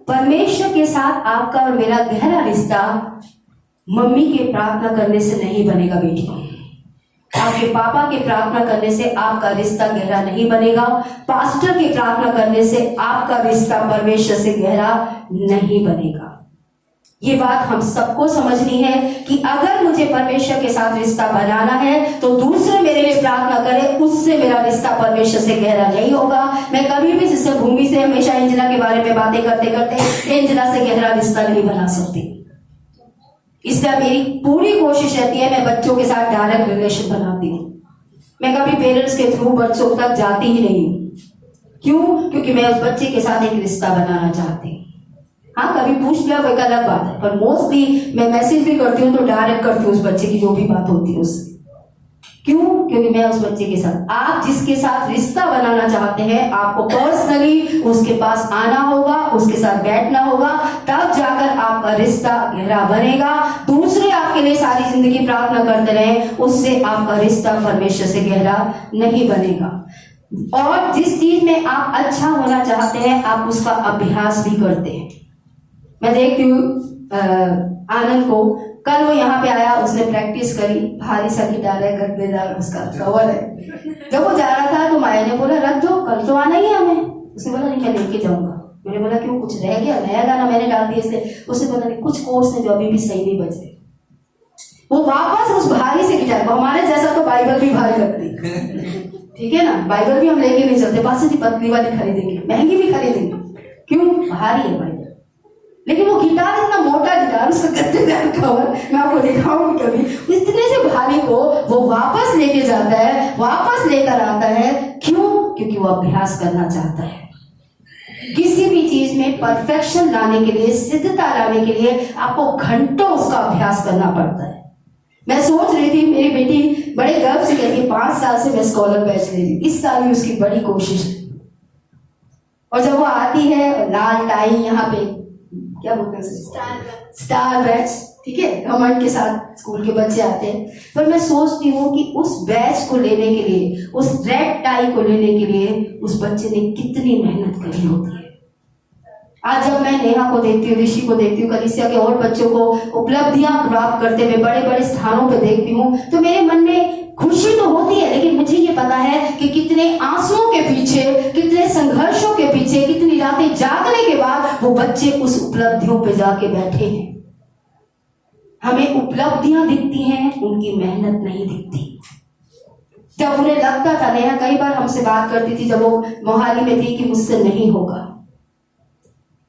Speaker 1: परमेश्वर के साथ आपका और मेरा गहरा रिश्ता मम्मी के प्रार्थना करने से नहीं बनेगा बेटी। आपके पापा के प्रार्थना करने से आपका रिश्ता गहरा नहीं बनेगा। पास्टर के प्रार्थना करने से आपका रिश्ता परमेश्वर से गहरा नहीं बनेगा। ये बात हम सबको समझनी है कि अगर मुझे परमेश्वर के साथ रिश्ता बनाना है तो दूसरे मेरे लिए प्रार्थना करें, उससे मेरा रिश्ता परमेश्वर से गहरा नहीं होगा। मैं कभी भी जिससे भूमि से हमेशा एंजना के बारे में बातें करते करते एंजना से गहरा रिश्ता नहीं बना सकती। इसलिए मेरी पूरी कोशिश रहती है मैं बच्चों के साथ डायरेक्ट रिलेशन बनाती हूँ। मैं कभी पेरेंट्स के थ्रू बच्चों तक जाती ही नहीं हूँ। क्यों? क्योंकि मैं उस बच्चे के साथ एक रिश्ता बनाना चाहती हूँ। हाँ, कभी पूछ लिया वो एक अलग बात है, पर मोस्टली मैं मैसेज भी करती हूँ तो डायरेक्ट करती हूँ उस बच्चे की जो भी बात होती है उससे। क्यों? क्योंकि मैं उस बच्चे के साथ, आप जिसके साथ रिश्ता बनाना चाहते हैं आपको पर्सनली उसके पास आना होगा, उसके साथ बैठना होगा, तब जाकर आपका रिश्ता गहरा बनेगा। दूसरे आपके लिए सारी जिंदगी प्रार्थना करते रहे, उससे आपका रिश्ता परमेश्वर से गहरा नहीं बनेगा। और जिस चीज में आप अच्छा होना चाहते हैं आप उसका अभ्यास भी करते हैं। मैं देखती हूँ आनंद को, कल वो यहाँ पे आया, उसने प्रैक्टिस करी, भारी सा गिटार है, गद्देदार उसका कवर है। जब वो जा रहा था तो माया ने बोला रख दो, कल तो आना ही है हमें। उसने बोला नहीं मैं लेके जाऊंगा। मैंने बोला क्यों, कुछ रह गया? नया गाना मैंने डाल दिया इसलिए। उसने बोला नहीं, कुछ कोर्स ने जो अभी भी सही नहीं बजे। वो वापस उस भारी से गिटार को, हमारे जैसा तो बाइबल भी भारी लगती, ठीक है ना, बाइबल भी हम लेके नहीं चलते, पास से पतली वाली खरीदेंगे, महंगी भी खरीदेंगे, क्यों? भारी है बाइबल। लेकिन वो गिटार इतना मोटा गिटार, उसका गद्देदार कवर, मैं आपको दिखाऊंगी कभी, इतने से भारी को वो वापस लेके जाता है, वापस लेकर आता है। क्यों? क्योंकि वो अभ्यास करना चाहता है। किसी भी चीज में परफेक्शन लाने के लिए, सिद्धता लाने के लिए आपको घंटों उसका अभ्यास करना पड़ता है। मैं सोच रही थी, मेरी बेटी बड़े गर्व से कहती है 5 साल से मैं स्कॉलर बैच ले रही हूँ, इस साल भी उसकी बड़ी कोशिश है। और जब वो आती है लाल टाई, यहाँ पे क्या बोलते हैं, स्टार बैच, ठीक है, घमंड के साथ स्कूल के बच्चे आते हैं। पर मैं सोचती हूँ कि उस बैच को लेने के लिए, उस रेड टाई को लेने के लिए उस बच्चे ने कितनी मेहनत करी होती है। आज जब मैं नेहा को देखती हूँ, ऋषि को देखती हूँ, कलीसिया के और बच्चों को उपलब्धियां प्राप्त करते हुए बड़े बड़े स्थानों पर देखती हूँ, तो मेरे मन में खुशी तो होती है, लेकिन मुझे ये पता है कि कितने आंसुओं के पीछे, कितने संघर्षों के पीछे, कितनी रातें जागने के बाद वो बच्चे उस उपलब्धियों पे जाके बैठे हैं। हमें उपलब्धियां दिखती हैं, उनकी मेहनत नहीं दिखती। जब उन्हें लगता था, नेहा कई बार हमसे बात करती थी जब वो मोहाली में थी, कि मुझसे नहीं होगा।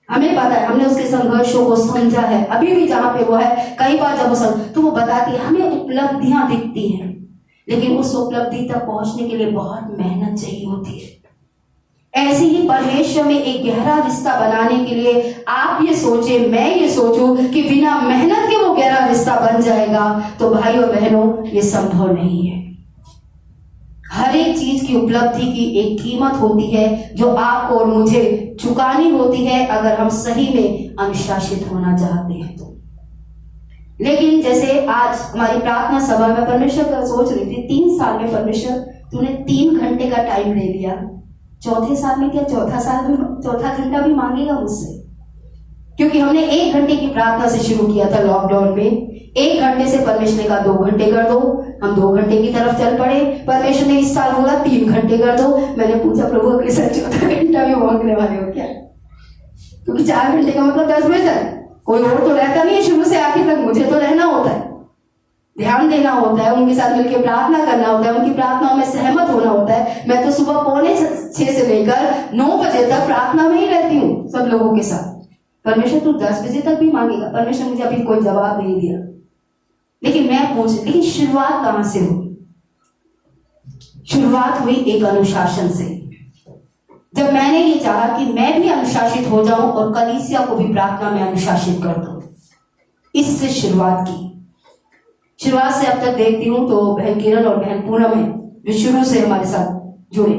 Speaker 1: हमें पता है, हमने उसके संघर्षों को समझा है। अभी भी जहां पे वो है, कई बार जब वो तो वो बताती है हमें उपलब्धियां दिखती हैं, लेकिन उस उपलब्धि तक पहुंचने के लिए बहुत मेहनत चाहिए होती है। ऐसे ही परमेश्वर में एक गहरा रिश्ता बनाने के लिए आप ये सोचे, मैं ये सोचूं कि बिना मेहनत के वो गहरा रिश्ता बन जाएगा, तो भाई और बहनों ये संभव नहीं है। हर एक चीज की उपलब्धि की एक कीमत होती है जो आपको और मुझे चुकानी होती है, अगर हम सही में अनुशासित होना चाहते हैं तो। लेकिन जैसे आज हमारी प्रार्थना सभा में परमेश्वर का सोच रही थी, 3 साल में परमेश्वर तूने 3 घंटे का टाइम ले लिया, चौथे साल में क्या चौथा घंटा भी मांगेगा मुझसे? क्योंकि हमने 1 घंटे की प्रार्थना से शुरू किया था लॉकडाउन में। 1 घंटे से परमेश्वर ने कहा 2 घंटे कर दो, हम 2 घंटे की तरफ चल पड़े। परमेश्वर ने इस साल बोला 3 घंटे कर दो। मैंने पूछा प्रभु अगले साल चौथा घंटा भी मांगने वाले हो क्या? क्योंकि 4 घंटे का मतलब 10 बजे तक कोई और तो रहता नहीं है शुरू से आखिर तक, मुझे तो रहना होता है, ध्यान देना होता है, उनके साथ मिलकर प्रार्थना करना होता है, उनकी प्रार्थनाओं में सहमत होना होता है। मैं तो सुबह 6:45 से लेकर 9 बजे तक प्रार्थना में ही रहती हूँ सब लोगों के साथ। परमेश्वर तू 10 बजे तक भी मांगेगा? परमेश्वर मुझे अभी कोई जवाब नहीं दिया, लेकिन मैं पूछ, लेकिन शुरुआत कहां से हुई? शुरुआत हुई एक अनुशासन से। जब मैंने ये चाहा कि मैं भी अनुशासित हो जाऊं और कलीसिया को भी प्रार्थना में अनुशासित कर दूं, इससे शुरुआत की। शुरुआत से अब तक देखती हूं तो बहन किरण और बहन पूनम है जो शुरू से हमारे साथ जुड़े,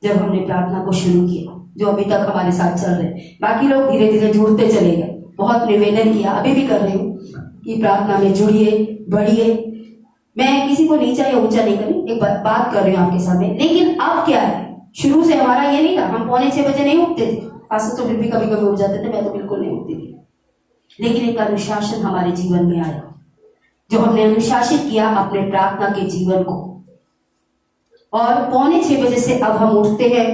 Speaker 1: जब हमने प्रार्थना को शुरू किया, जो अभी तक हमारे साथ चल रहे। बाकी लोग धीरे धीरे जुड़ते चले गए। बहुत निवेदन किया, अभी भी कर रही हूँ कि प्रार्थना में जुड़िए, बढ़िए। मैं किसी को नीचा या ऊंचा नहीं करी, एक बात कर रही हूँ आपके सामने। लेकिन अब क्या है, शुरू से हमारा ये नहीं था, हम 6:45 बजे नहीं उठते थे, पास तो फिर भी कभी कभी उठ जाते थे, मैं तो बिल्कुल नहीं उठती थी। लेकिन एक अनुशासन हमारे जीवन में आया, जो हमने अनुशासित किया अपने प्रार्थना के जीवन को। और 5:45 बजे से अब हम उठते हैं,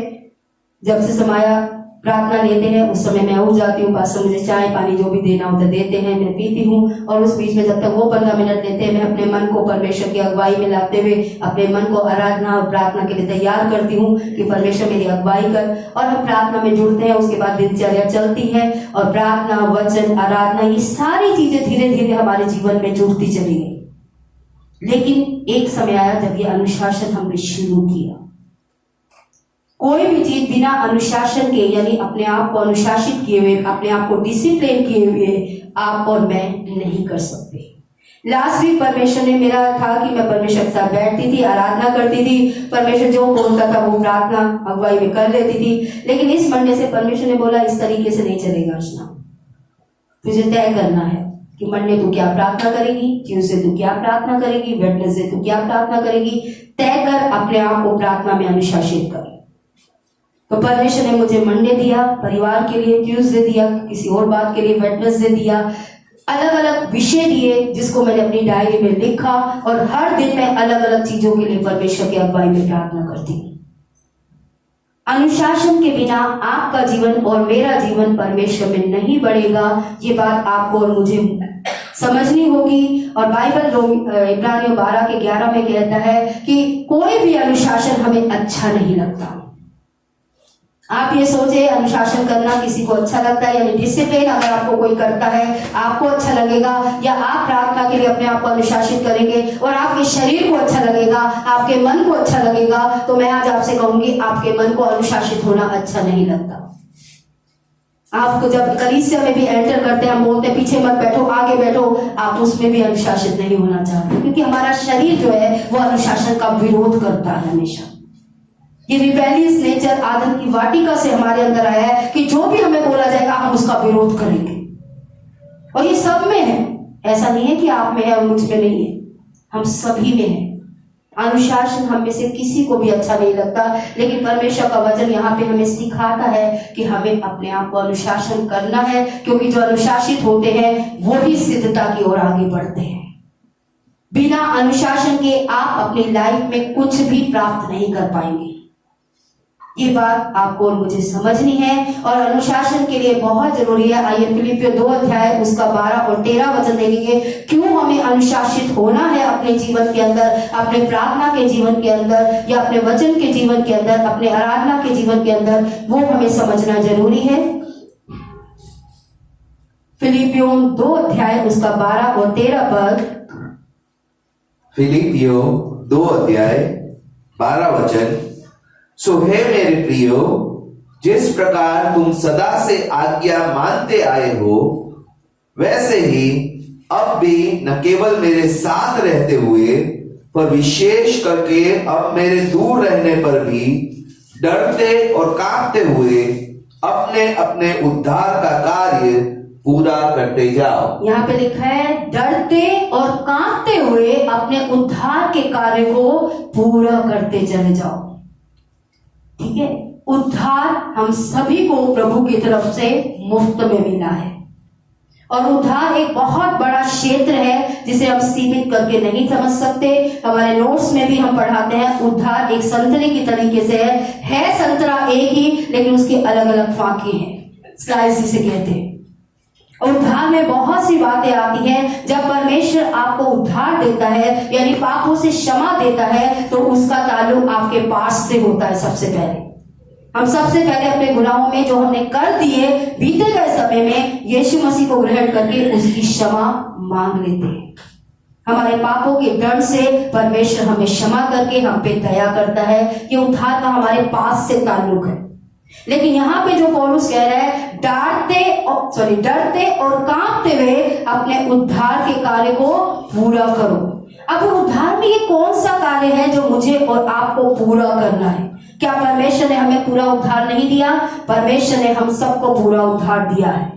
Speaker 1: जब से समाया प्रार्थना लेते हैं उस समय मैं उठ जाती हूँ। पास्टर मुझे चाय पानी जो भी देना होता देते हैं, मैं पीती हूँ। और उस बीच में जब तक वो 15 मिनट लेते हैं, मैं अपने मन को परमेश्वर की अगुवाई में लाते हुए अपने मन को आराधना और प्रार्थना के लिए तैयार करती हूँ कि परमेश्वर मेरी अगुवाई कर। और हम प्रार्थना में जुड़ते हैं। उसके बाद दिनचर्या चलती है और प्रार्थना, वचन, आराधना, ये सारी चीजें धीरे धीरे हमारे जीवन में जुड़ती चली गई। लेकिन एक समय आया जब ये अनुशासन हमने शुरू किया। कोई भी चीज बिना अनुशासन के, यानी अपने आप को अनुशासित किए हुए, अपने आप को डिसिप्लिन किए हुए आप और मैं नहीं कर सकते। लास्ट वीक परमेश्वर ने, मेरा था कि मैं परमेश्वर के साथ बैठती थी, आराधना करती थी, परमेश्वर जो बोलता था वो प्रार्थना अगुवाई में कर लेती थी। लेकिन इस मंडे से परमेश्वर ने बोला इस तरीके से नहीं चलेगा अर्चना, तुझे तय करना है कि मंडे तू क्या प्रार्थना करेगी, ट्यूसडे तू क्या प्रार्थना करेगी, वेडनेसडे तू क्या प्रार्थना करेगी। तय कर, अपने आप को प्रार्थना में अनुशासित कर। तो परमेश्वर ने मुझे मंडे दिया परिवार के लिए, ट्यूसडे दिया किसी और बात के लिए, वेडनेसडे दिया, अलग अलग विषय दिए जिसको मैंने अपनी डायरी में लिखा। और हर दिन मैं अलग अलग चीजों के लिए परमेश्वर की अगुवाई में प्रार्थना करती हूँ। अनुशासन के बिना आपका जीवन और मेरा जीवन परमेश्वर में नहीं बढ़ेगा। ये बात आपको और मुझे समझनी होगी। और बाइबल इब्रानियों 12:11 में कहता है कि कोई भी अनुशासन हमें अच्छा नहीं लगता। आप ये सोचे अनुशासन करना किसी को अच्छा लगता है, यानी डिसिप्लिन अगर आपको कोई करता है आपको अच्छा लगेगा, या आप प्रार्थना के लिए अपने आप को अनुशासित करेंगे और आपके शरीर को अच्छा लगेगा, आपके मन को अच्छा लगेगा। तो मैं आज आपसे कहूंगी आपके मन को अनुशासित होना अच्छा नहीं लगता। आपको जब कलीसिया में भी एंटर करते हैं हम बोलते हैं पीछे मत बैठो आगे बैठो, आप उसमें भी अनुशासित नहीं होना चाहते, क्योंकि हमारा शरीर जो है वो अनुशासन का विरोध करता है हमेशा। ये रिबेलियस नेचर आदम की वाटिका से हमारे अंदर आया है कि जो भी हमें बोला जाएगा हम उसका विरोध करेंगे। और ये सब में है, ऐसा नहीं है कि आप में है और मुझ में नहीं है, हम सभी में है। अनुशासन हम में से किसी को भी अच्छा नहीं लगता, लेकिन परमेश्वर का वचन यहाँ पे हमें सिखाता है कि हमें अपने आप को अनुशासन करना है, क्योंकि जो अनुशासित होते हैं वो ही सिद्धता की ओर आगे बढ़ते हैं। बिना अनुशासन के आप अपनी लाइफ में कुछ भी प्राप्त नहीं कर पाएंगे। ये बात आपको और मुझे समझनी है और अनुशासन के लिए बहुत जरूरी है। आइए फिलिपियों 2 उसका 12 और 13 वचन देखेंगे। क्यों हमें अनुशासित होना है अपने जीवन के अंदर, अपने प्रार्थना के जीवन के अंदर, या अपने वचन के जीवन के अंदर, अपने आराधना के जीवन के अंदर, वो हमें समझना जरूरी है। फिलिपियों 2 उसका 12 और 13 पद।
Speaker 3: फिलिपियों 2:12 सो हे मेरे प्रियो, जिस प्रकार तुम सदा से आज्ञा मानते आए हो, वैसे ही अब भी न केवल मेरे साथ रहते हुए, पर विशेष करके अब मेरे दूर रहने पर भी डरते और कांपते हुए अपने अपने उद्धार का कार्य पूरा करते जाओ।
Speaker 1: यहाँ पे लिखा है डरते और कांपते हुए अपने उद्धार के कार्य को पूरा करते चले जाओ। ठीक है, उद्धार हम सभी को प्रभु की तरफ से मुफ्त में मिला है। और उद्धार एक बहुत बड़ा क्षेत्र है जिसे हम सीमित करके नहीं समझ सकते। हमारे नोट्स में भी हम पढ़ाते हैं उद्धार एक संतरे की तरीके से है संतरा एक ही, लेकिन उसकी अलग अलग फांके हैं, स्लाइस जिसे कहते हैं। उद्धार में बहुत सी बातें आती हैं। जब परमेश्वर आपको उद्धार देता है, यानी पापों से क्षमा देता है, तो उसका ताल्लुक आपके पास से होता है। सबसे पहले हम सबसे पहले अपने गुनाहों में जो हमने कर दिए बीते गए समय में यीशु मसीह को ग्रहण करके उसकी क्षमा मांग लेते हैं। हमारे पापों के दंड से परमेश्वर हमें क्षमा करके हम पे दया करता है। ये उद्धार का हमारे पास से ताल्लुक है। लेकिन यहाँ पे जो पौलुस कह रहा है डरते और कांपते हुए अपने उद्धार के कार्य को पूरा करो। अब उद्धार में ये कौन सा कार्य है जो मुझे और आपको पूरा करना है? क्या परमेश्वर ने हमें पूरा उद्धार नहीं दिया? परमेश्वर ने हम सबको पूरा उद्धार दिया है।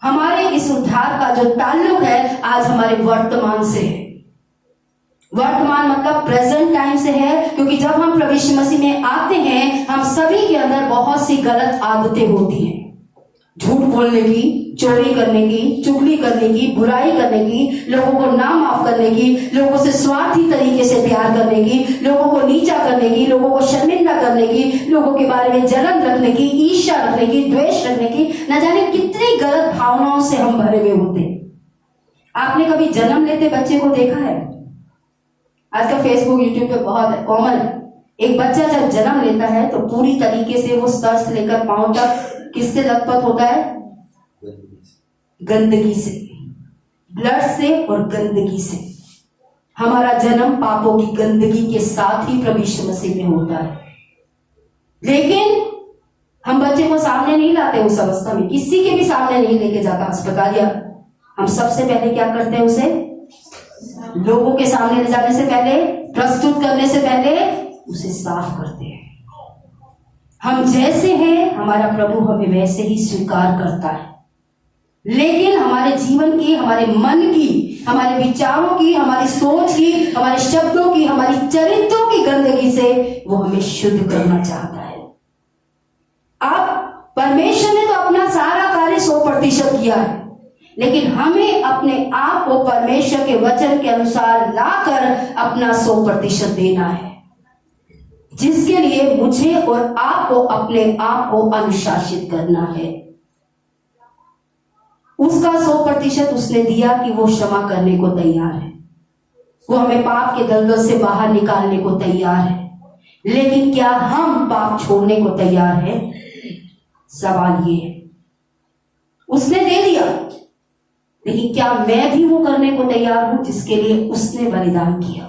Speaker 1: हमारे इस उद्धार का जो ताल्लुक है आज हमारे वर्तमान से है। वर्तमान मतलब प्रेजेंट टाइम से है, क्योंकि जब हम प्रभु यीशु मसीह में आते हैं हम सभी के अंदर बहुत सी गलत आदतें होती हैं। झूठ बोलने की, चोरी करने की, चुगली करने की, बुराई करने की, लोगों को ना माफ करने की, लोगों से स्वार्थी तरीके से प्यार करने की, लोगों को नीचा करने की, लोगों को शर्मिंदा करने की, लोगों के बारे में जलन रखने की, ईर्ष्या रखने की, द्वेष रखने की, न जाने कितनी गलत भावनाओं से हम भरे हुए होते हैं। आपने कभी जन्म लेते बच्चे को देखा है? आजकल फेसबुक यूट्यूब पे बहुत कॉमन है। एक बच्चा जब जन्म लेता है तो पूरी तरीके से वो सर से लेकर पांव तक किससे लथपथ होता है? गंदगी से, ब्लड से और गंदगी से। हमारा जन्म पापों की गंदगी के साथ ही प्रभु यीशु मसीह में होता है। लेकिन हम बच्चे को सामने नहीं लाते उस अवस्था में, किसी के भी सामने नहीं लेके जाता अस्पताल, या हम सबसे पहले क्या करते हैं? उसे लोगों के सामने ले जाने से पहले, प्रस्तुत करने से पहले उसे साफ करते हैं। हम जैसे हैं हमारा प्रभु हमें वैसे ही स्वीकार करता है, लेकिन हमारे जीवन की, हमारे मन की, हमारे विचारों की, हमारी सोच की, हमारे शब्दों की, हमारी चरित्रों की गंदगी से वो हमें शुद्ध करना चाहता है। अब परमेश्वर ने तो अपना सारा कार्य 100% किया है, लेकिन हमें अपने आप को परमेश्वर के वचन के अनुसार लाकर अपना 100% देना है, जिसके लिए मुझे और आपको अपने आप को अनुशासित करना है। उसका 100% उसने दिया कि वो क्षमा करने को तैयार है, वो हमें पाप के दलदल से बाहर निकालने को तैयार है। लेकिन क्या हम पाप छोड़ने को तैयार हैं? सवाल ये है। उसने दे दिया, लेकिन क्या मैं भी वो करने को तैयार हूं जिसके लिए उसने बलिदान किया?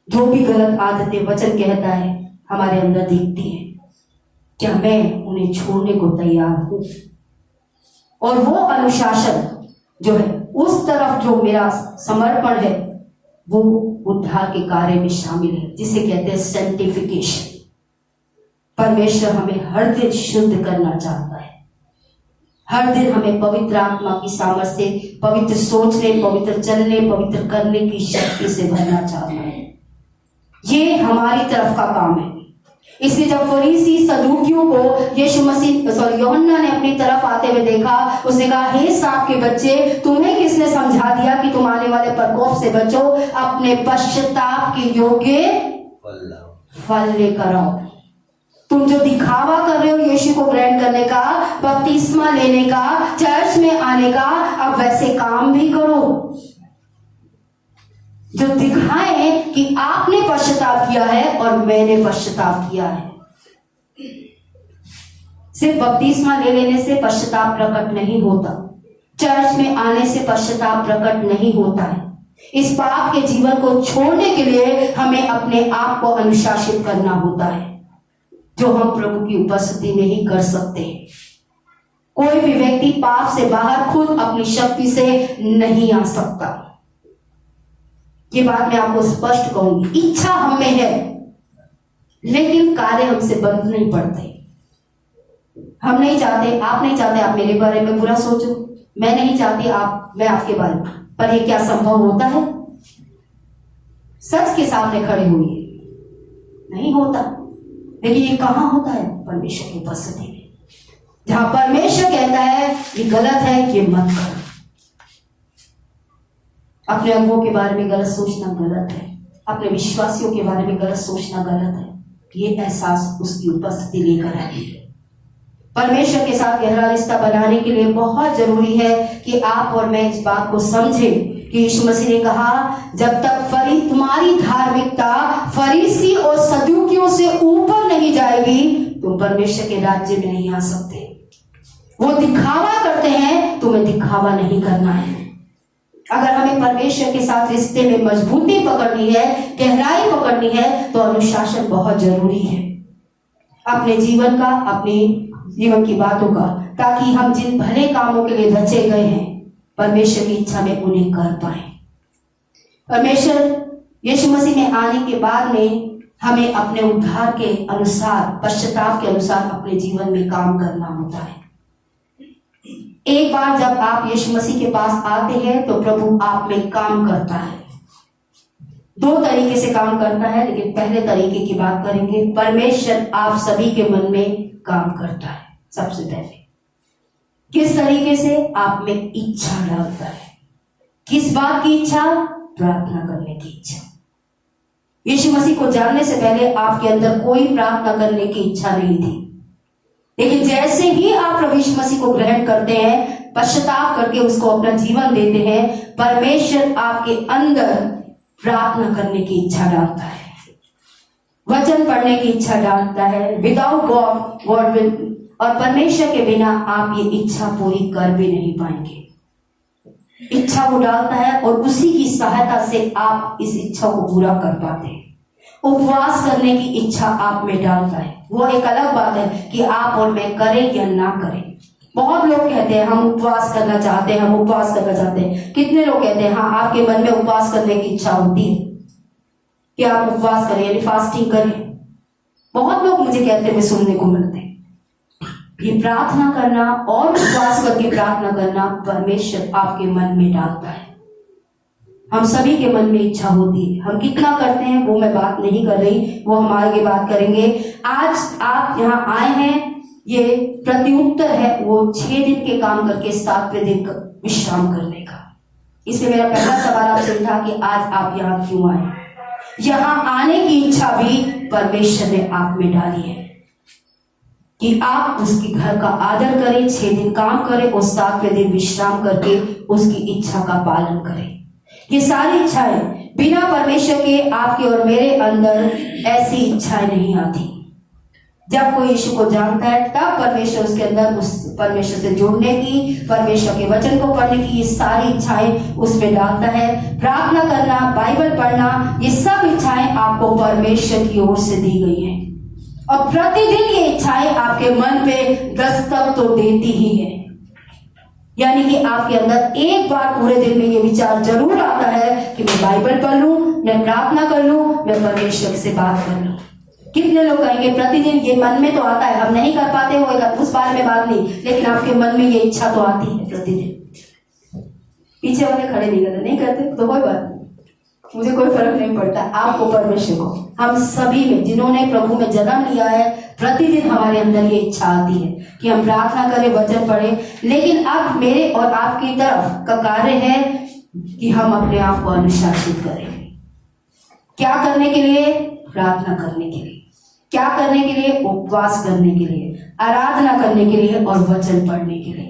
Speaker 1: जो भी गलत आदतें वचन कहता है हमारे अंदर दिखती है, क्या मैं उन्हें छोड़ने को तैयार हूं? और वो अनुशासन जो है, उस तरफ जो मेरा समर्पण है, वो उद्धार के कार्य में शामिल है, जिसे कहते हैं सेंटिफिकेशन। परमेश्वर हमें हर दिन शुद्ध करना चाहता है, हर दिन हमें पवित्र आत्मा की सामर्थ्य से पवित्र सोचने, पवित्र चलने, पवित्र करने की शक्ति से भरना चाहता है। ये हमारी तरफ का काम है। इसलिए जब फरीसी सदूकियों को यीशु मसीह यूहन्ना ने अपनी तरफ आते हुए देखा, उसने कहा, हे सांप के बच्चे, तुम्हें किसने समझा दिया कि तुम आने वाले प्रकोप से बचो? अपने पश्चाताप के योग्य फल लेकर आओ। तुम जो दिखावा कर रहे हो यीशु को ग्रहण करने का, बपतिस्मा लेने का, चर्च में आने का, अब वैसे काम भी करो जो दिखाए कि आपने पश्चाताप किया है और मैंने पश्चाताप किया है। सिर्फ बपतिस्मा ले लेने से पश्चाताप प्रकट नहीं होता, चर्च में आने से पश्चाताप प्रकट नहीं होता है। इस पाप के जीवन को छोड़ने के लिए हमें अपने आप को अनुशासित करना होता है, जो हम प्रभु की उपस्थिति में ही कर सकते हैं। कोई भी व्यक्ति पाप से बाहर खुद अपनी शक्ति से नहीं आ सकता। ये बात मैं आपको स्पष्ट कहूंगी। इच्छा हम में है, लेकिन कार्य हमसे बंद नहीं पड़ते। हम नहीं चाहते, आप नहीं चाहते आप मेरे बारे में बुरा सोचो, मैं नहीं चाहती मैं आपके बारे में, पर ये क्या संभव होता है? सच के सामने खड़े हुए नहीं होता। लेकिन ये कहां होता है? परमेश्वर की उपस्थिति में, जहां परमेश्वर कहता है ये गलत है, ये मत करो। अपने अंगों के बारे में गलत सोचना गलत है, अपने विश्वासियों के बारे में गलत सोचना गलत है। ये एहसास उसकी उपस्थिति लेकर आती है। परमेश्वर के साथ गहरा रिश्ता बनाने के लिए बहुत जरूरी है कि आप और मैं इस बात को समझें कि यीशु मसीह ने कहा, जब तक तुम्हारी धार्मिकता फरीसी और सदूकियों से ऊपर नहीं जाएगी, तुम परमेश्वर के राज्य में नहीं आ सकते। वो दिखावा करते हैं, तुम्हें दिखावा नहीं करना है। अगर हमें परमेश्वर के साथ रिश्ते में मजबूती पकड़नी है, गहराई पकड़नी है, तो अनुशासन बहुत जरूरी है अपने जीवन का, अपने जीवन की बातों का, ताकि हम जिन भले कामों के लिए रचे गए हैं परमेश्वर की इच्छा में उन्हें कर पाए। परमेश्वर यीशु मसीह में आने के बाद में हमें अपने उद्धार के अनुसार, पश्चाताप के अनुसार अपने जीवन में काम करना होता है। एक बार जब आप यीशु मसीह के पास आते हैं तो प्रभु आप में काम करता है। दो तरीके से काम करता है, लेकिन पहले तरीके की बात करेंगे। परमेश्वर आप सभी के मन में काम करता है। सबसे पहले किस तरीके से आप में इच्छा डालता है। किस बात की इच्छा? प्रार्थना करने की इच्छा। यीशु मसीह को जानने से पहले आपके अंदर कोई प्रार्थना करने की इच्छा नहीं थी, लेकिन जैसे ही आप प्रभु यीशु मसीह को ग्रहण करते हैं, पश्चाताप करके उसको अपना जीवन देते हैं, परमेश्वर आपके अंदर प्रार्थना करने की इच्छा डालता है, वचन पढ़ने की इच्छा डालता है। विदाउट गॉड विल, और परमेश्वर के बिना आप ये इच्छा पूरी कर भी नहीं पाएंगे। इच्छा वो डालता है और उसी की सहायता से आप इस इच्छा को पूरा कर पाते हैं। उपवास करने की इच्छा आप में डालता है। वो एक अलग बात है कि आप और मैं करें या ना करें। बहुत लोग कहते हैं हम उपवास करना चाहते हैं, हम उपवास करना चाहते हैं। कितने लोग कहते हैं हाँ आपके मन में उपवास करने की इच्छा होती है कि आप उपवास करें यानी फास्टिंग करें? बहुत लोग मुझे कहते हुए सुनने को मिलते हैं। ये प्रार्थना करना और उपवास करके प्रार्थना करना परमेश्वर आपके मन में डालता है। हम सभी के मन में इच्छा होती है, हम कितना करते हैं वो मैं बात नहीं कर रही, वो हम आगे बात करेंगे। आज आप यहाँ आए हैं, ये प्रत्युत्तर है वो 6 दिन के काम करके 7वें दिन का विश्राम करने का। इसलिए मेरा पहला सवाल आपसे था कि आज आप यहाँ क्यों आए। यहाँ आने की इच्छा भी परमेश्वर ने आप में डाली है कि आप उसके घर का आदर करें, 6 दिन काम करें और 7वें दिन विश्राम करके उसकी इच्छा का पालन करें। ये सारी इच्छाएं बिना परमेश्वर के आपके और मेरे अंदर ऐसी इच्छाएं नहीं आती। जब कोई यीशु को जानता है तब परमेश्वर उसके अंदर उस परमेश्वर से जुड़ने की, परमेश्वर के वचन को पढ़ने की ये सारी इच्छाएं उसमें डालता है। प्रार्थना करना, बाइबल पढ़ना, ये सब इच्छाएं आपको परमेश्वर की ओर से दी गई हैं और प्रतिदिन ये इच्छाएं आपके मन पे दस्तक तो देती ही है। यानी कि आपके अंदर एक बार पूरे दिन में ये विचार जरूर आता है कि मैं बाइबल पढ़ लूं, मैं प्रार्थना कर लूं, मैं परमेश्वर से बात कर लूं। कितने लोग कहेंगे प्रतिदिन? ये मन में तो आता है, हम नहीं कर पाते होगा उस बारे में बात नहीं, लेकिन आपके मन में ये इच्छा तो आती है प्रतिदिन। पीछे वाले खड़े नहीं करते तो कोई बात नहीं, मुझे कोई फर्क नहीं पड़ता। आपको, परमेश्वर को, हम सभी में जिन्होंने प्रभु में जन्म लिया है, प्रतिदिन हमारे अंदर ये इच्छा आती है कि हम प्रार्थना करें, वचन पढ़ें। लेकिन अब मेरे और आपकी तरफ का कार्य है कि हम अपने आप को अनुशासित करें। क्या करने के लिए? प्रार्थना करने के लिए। क्या करने के लिए? उपवास करने के लिए, आराधना करने के लिए और वचन पढ़ने के लिए।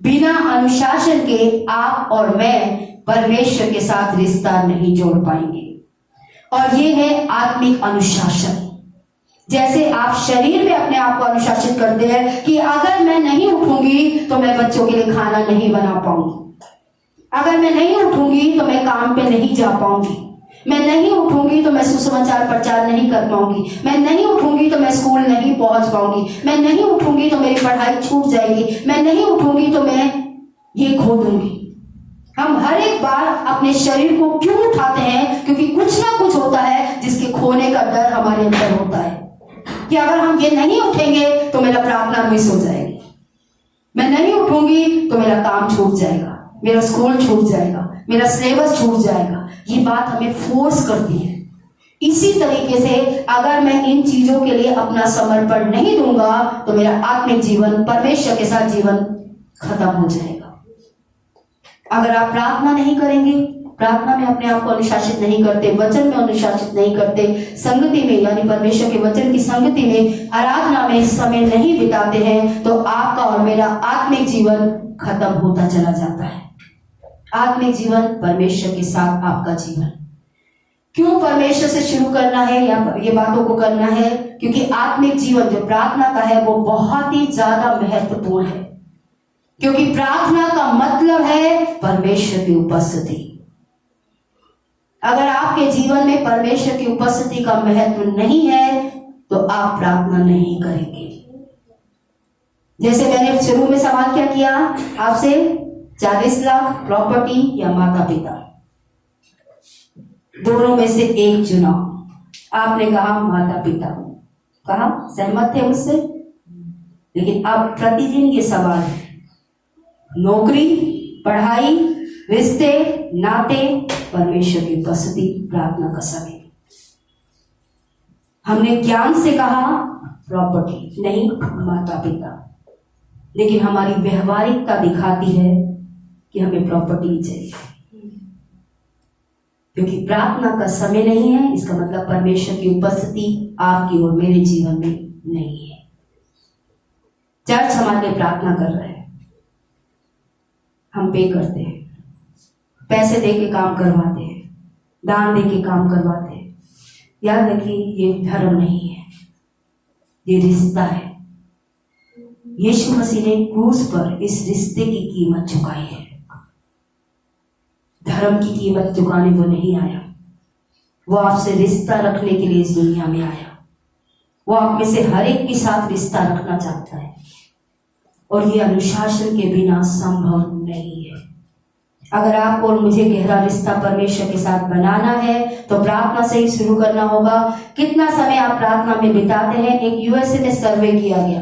Speaker 1: बिना अनुशासन के आप और मैं परमेश्वर के साथ रिश्ता नहीं जोड़ पाएंगे। और ये है आत्मिक अनुशासन। जैसे आप शरीर में अपने आप को अनुशासित करते हैं कि अगर मैं नहीं उठूंगी तो मैं बच्चों के लिए खाना नहीं बना पाऊंगी, अगर मैं नहीं उठूंगी तो मैं काम पे नहीं जा पाऊंगी, मैं नहीं उठूंगी तो मैं सुसमाचार प्रचार नहीं कर पाऊंगी, मैं नहीं उठूंगी तो मैं स्कूल नहीं पहुंच पाऊंगी, मैं नहीं उठूंगी तो मेरी पढ़ाई छूट जाएगी, मैं नहीं उठूंगी तो मैं ये खो दूंगी। हम हर एक बार अपने शरीर को क्यों उठाते हैं? क्योंकि कुछ ना कुछ होता है जिसके खोने का डर हमारे अंदर होता है कि अगर हम ये नहीं उठेंगे तो मेरा प्रार्थना मिस हो जाएगी, मैं नहीं उठूंगी तो मेरा काम छूट जाएगा, मेरा स्कूल छूट जाएगा, मेरा सिलेबस छूट जाएगा। ये बात हमें फोर्स करती है। इसी तरीके से अगर मैं इन चीजों के लिए अपना समर्पण नहीं दूंगा तो मेरा आत्मिक जीवन, परमेश्वर के साथ जीवन खत्म हो जाएगा। अगर आप प्रार्थना नहीं करेंगे, प्रार्थना में अपने आप को अनुशासित नहीं करते, वचन में अनुशासित नहीं करते, संगति में यानी परमेश्वर के वचन की संगति में, आराधना में समय नहीं बिताते हैं, तो आपका और मेरा आत्मिक जीवन खत्म होता चला जाता है। आत्मिक जीवन, परमेश्वर के साथ आपका जीवन। क्यों परमेश्वर से शुरू करना है या ये बातों को करना है? क्योंकि आत्मिक जीवन जो प्रार्थना का है वो बहुत ही ज्यादा महत्वपूर्ण है, क्योंकि प्रार्थना का मतलब है परमेश्वर की उपस्थिति। अगर आपके जीवन में परमेश्वर की उपस्थिति का महत्व नहीं है तो आप प्रार्थना नहीं करेंगे। जैसे मैंने शुरू में सवाल क्या किया आपसे, 40 लाख, प्रॉपर्टी या माता पिता, दोनों में से एक चुनाव। आपने कहा माता पिता, कहा सहमत थे मुझसे। लेकिन अब प्रतिदिन ये सवाल है, नौकरी, पढ़ाई, रिश्ते, नाते, परमेश्वर की उपस्थिति, प्रार्थना का समय। हमने ज्ञान से कहा प्रॉपर्टी, नहीं माता पिता। लेकिन हमारी व्यवहारिकता दिखाती है कि हमें प्रॉपर्टी चाहिए, क्योंकि प्रार्थना का समय नहीं है। इसका मतलब परमेश्वर की उपस्थिति आपकी और मेरे जीवन में नहीं है। चर्च हमारे लिए प्रार्थना कर रहे हैं, हम पे करते हैं, पैसे दे के काम करवाते हैं, दान दे के काम करवाते हैं। याद रखिए, ये धर्म नहीं है, ये रिश्ता है। यीशु मसीह ने क्रूस पर इस रिश्ते की कीमत चुकाई है। धर्म की कीमत चुकाने वो नहीं आया, वो आपसे रिश्ता रखने के लिए इस दुनिया में आया। वो आप में से हर एक के साथ रिश्ता रखना चाहता है, और ये अनुशासन के बिना संभव नहीं है। अगर आपको और मुझे गहरा रिश्ता परमेश्वर के साथ बनाना है तो प्रार्थना से ही शुरू करना होगा। कितना समय आप प्रार्थना में बिताते हैं? एक यूएसए में सर्वे किया गया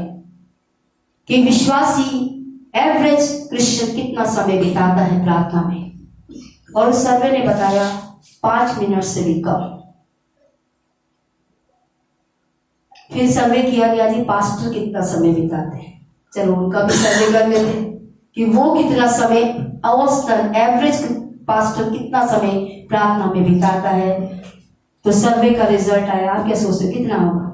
Speaker 1: कि विश्वासी एवरेज क्रिश्चियन कितना समय बिताता है प्रार्थना में, और उस सर्वे ने बताया 5 मिनट से भी कम। फिर सर्वे किया गया जी पास्टर कितना समय बिताते हैं, चलो उनका भी सर्वे कर लेते हैं कि वो कितना समय औसतन एवरेज पास्टर कितना समय प्रार्थना में बिताता है। तो सर्वे का रिजल्ट आया, आप क्या सोचते हो कितना होगा?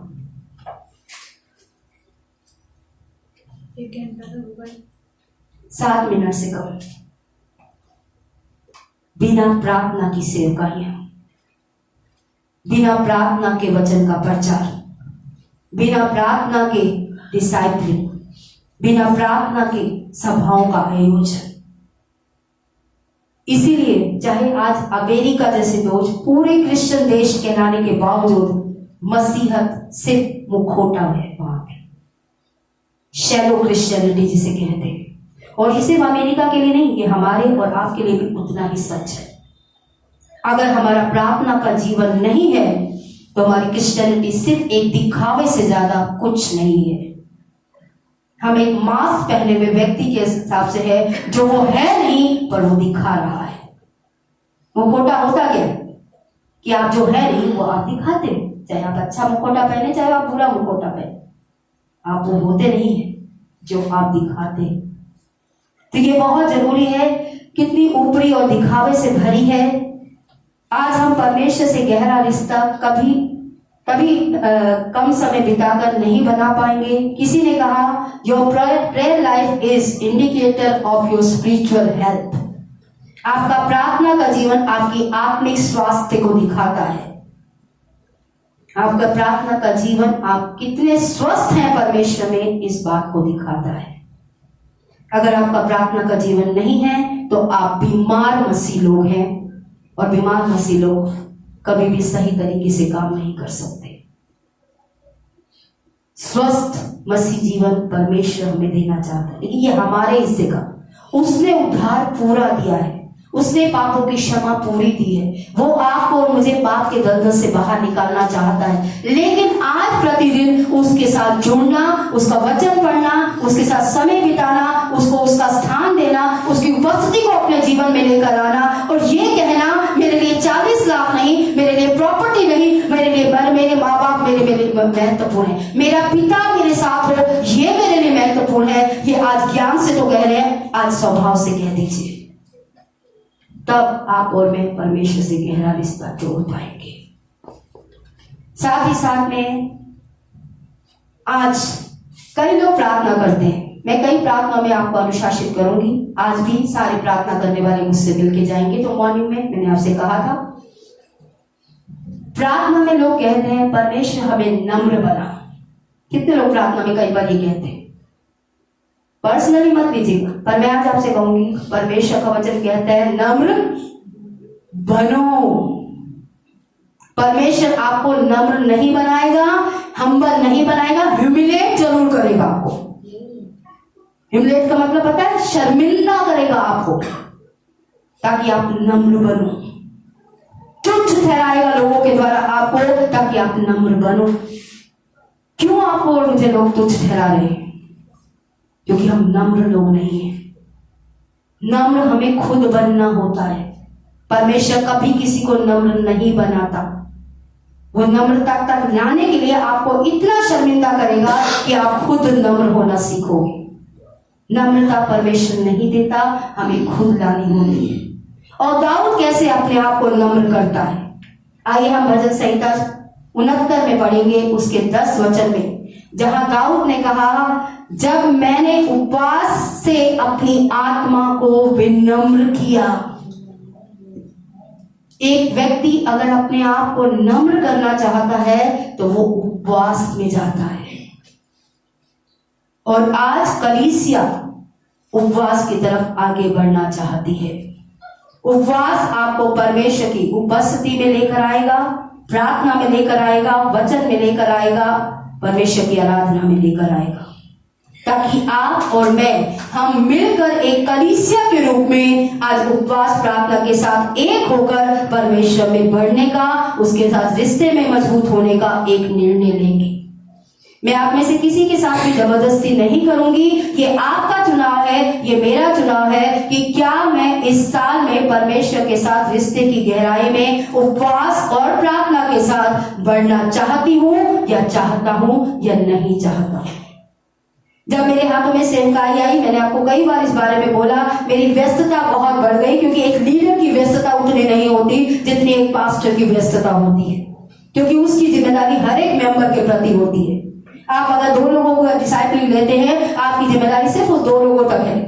Speaker 1: 7 मिनट से कम। बिना प्रार्थना की सेवकाइयां, बिना प्रार्थना के वचन का प्रचार, बिना प्रार्थना के डिसाइपलिंग, बिना प्रार्थना के सभाओं का आयोजन। इसीलिए चाहे आज अमेरिका जैसे देश पूरे क्रिश्चियन देश कहलाने के बावजूद मसीहत सिर्फ मुखौटा है वहां पे, शैलो क्रिश्चियनिटी जिसे कहते हैं। और ये सिर्फ अमेरिका के लिए नहीं, ये हमारे और आपके लिए भी उतना ही सच है। अगर हमारा प्रार्थना का जीवन नहीं है तो हमारी क्रिश्चियनिटी सिर्फ एक दिखावे से ज्यादा कुछ नहीं है। हम एक मास्क पहने हुए व्यक्ति के हिसाब से है, जो वो है नहीं पर वो दिखा रहा है। मुखौटा होता क्या कि आप जो है नहीं वो आप दिखाते, चाहे आप अच्छा मुखौटा पहने चाहे आप बुरा मुखौटा पहने, आप वो होते नहीं है जो आप दिखाते। तो ये बहुत जरूरी है। कितनी ऊपरी और दिखावे से भरी है। आज हम परमेश्वर से गहरा रिश्ता कभी कम समय बिताकर नहीं बना पाएंगे। किसी ने कहा your prayer life is indicator of your spiritual health. आपका प्रार्थना का जीवन आपकी आत्मिक स्वास्थ्य को दिखाता है। आपका प्रार्थना का जीवन आप कितने स्वस्थ हैं परमेश्वर में, इस बात को दिखाता है। अगर आपका प्रार्थना का जीवन नहीं है तो आप बीमार मसीह लोग हैं, और बीमार मसीह लोग कभी भी सही तरीके से काम नहीं कर सकते। स्वस्थ मसीह जीवन परमेश्वर हमें देना चाहता है, लेकिन ये हमारे हिस्से का। उसने उद्धार पूरा दिया है, उसने पापों की क्षमा पूरी दी है। वो आपको और मुझे पाप के दलदल से बाहर निकालना चाहता है, लेकिन आज प्रतिदिन उसके साथ जुड़ना, उसका वचन पढ़ना, उसके साथ समय बिताना, उसको उसका स्थान देना, उसकी उपस्थिति को अपने जीवन में लेकर आना, और ये कहना मेरे लिए 40 लाख नहीं, मेरे लिए प्रॉपर्टी नहीं, मेरे लिए मेरे माँ बाप मेरे लिए महत्वपूर्ण है, मेरा पिता मेरे साथ हो ये मेरे लिए महत्वपूर्ण है। ये आज ज्ञान से तो कह रहे हैं, आज स्वभाव से कह दीजिए, तब आप और मैं परमेश्वर से गहरा रिश्ता जोड़ पाएंगे। साथ ही साथ में आज कई लोग प्रार्थना करते हैं। मैं कई प्रार्थना में आपको अनुशासित करूंगी। आज भी सारे प्रार्थना करने वाले मुझसे मिलके जाएंगे। तो मॉर्निंग में मैंने आपसे कहा था, प्रार्थना में लोग कहते हैं परमेश्वर हमें नम्र बना। कितने लोग प्रार्थना में कई बार ये कहते हैं? पर्सनली मत लीजिएगा, पर मैं आज आपसे कहूंगी परमेश्वर का वचन कहता है नम्र बनो। परमेश्वर आपको नम्र नहीं बनाएगा, हम्बल नहीं बनाएगा, ह्यूमिलेट जरूर करेगा आपको। ह्यूमिलेट का मतलब पता है, शर्मिंदा करेगा आपको, ताकि आप नम्र बनो। तुच्छ ठहराएगा लोगों के द्वारा आपको, ताकि आप नम्र बनो। क्यों आपको और मुझे लोग तुच्छ ठहरा रहे हैं? क्योंकि हम नम्र लोग नहीं हैं। नम्र हमें खुद बनना होता है। परमेश्वर कभी किसी को नम्र नहीं बनाता। वो नम्रता तक लाने के लिए आपको इतना शर्मिंदा करेगा कि आप खुद नम्र होना सीखोगे। नम्रता परमेश्वर नहीं देता, हमें खुद लानी होती है। और दाऊद कैसे अपने आप को नम्र करता है, आइए हम भजन संहिता 69 में पढ़ेंगे, उसके 10 वचन में, जहां दाऊद ने कहा, जब मैंने उपवास से अपनी आत्मा को विनम्र किया। एक व्यक्ति अगर अपने आप को नम्र करना चाहता है तो वो उपवास में जाता है। और आज कलीसिया उपवास की तरफ आगे बढ़ना चाहती है। उपवास आपको परमेश्वर की उपस्थिति में लेकर आएगा, प्रार्थना में लेकर आएगा, वचन में लेकर आएगा, परमेश्वर की आराधना में लेकर आएगा, ताकि आप और मैं हम मिलकर एक कलीसिया के रूप में आज उपवास प्रार्थना के साथ एक होकर परमेश्वर में बढ़ने का, उसके साथ रिश्ते में मजबूत होने का एक निर्णय लेंगे। मैं आप में से किसी के साथ भी जबरदस्ती नहीं करूंगी। ये आपका चुनाव है, ये मेरा चुनाव है कि क्या मैं इस साल में परमेश्वर के साथ रिश्ते की गहराई में उपवास और प्रार्थना के साथ बढ़ना चाहती हूँ या चाहता हूँ या नहीं चाहता। जब मेरे हाथों में सेवकाई आई, मैंने आपको कई बार इस बारे में बोला, मेरी व्यस्तता बहुत बढ़ गई, क्योंकि एक लीडर की व्यस्तता उतनी नहीं होती जितनी एक पास्टर की व्यस्तता होती है, क्योंकि उसकी जिम्मेदारी हर एक मेंबर के प्रति होती है। आप अगर 2 लोगों को डिसाइपल लेते हैं, आपकी जिम्मेदारी सिर्फ उस 2 लोगों तक है,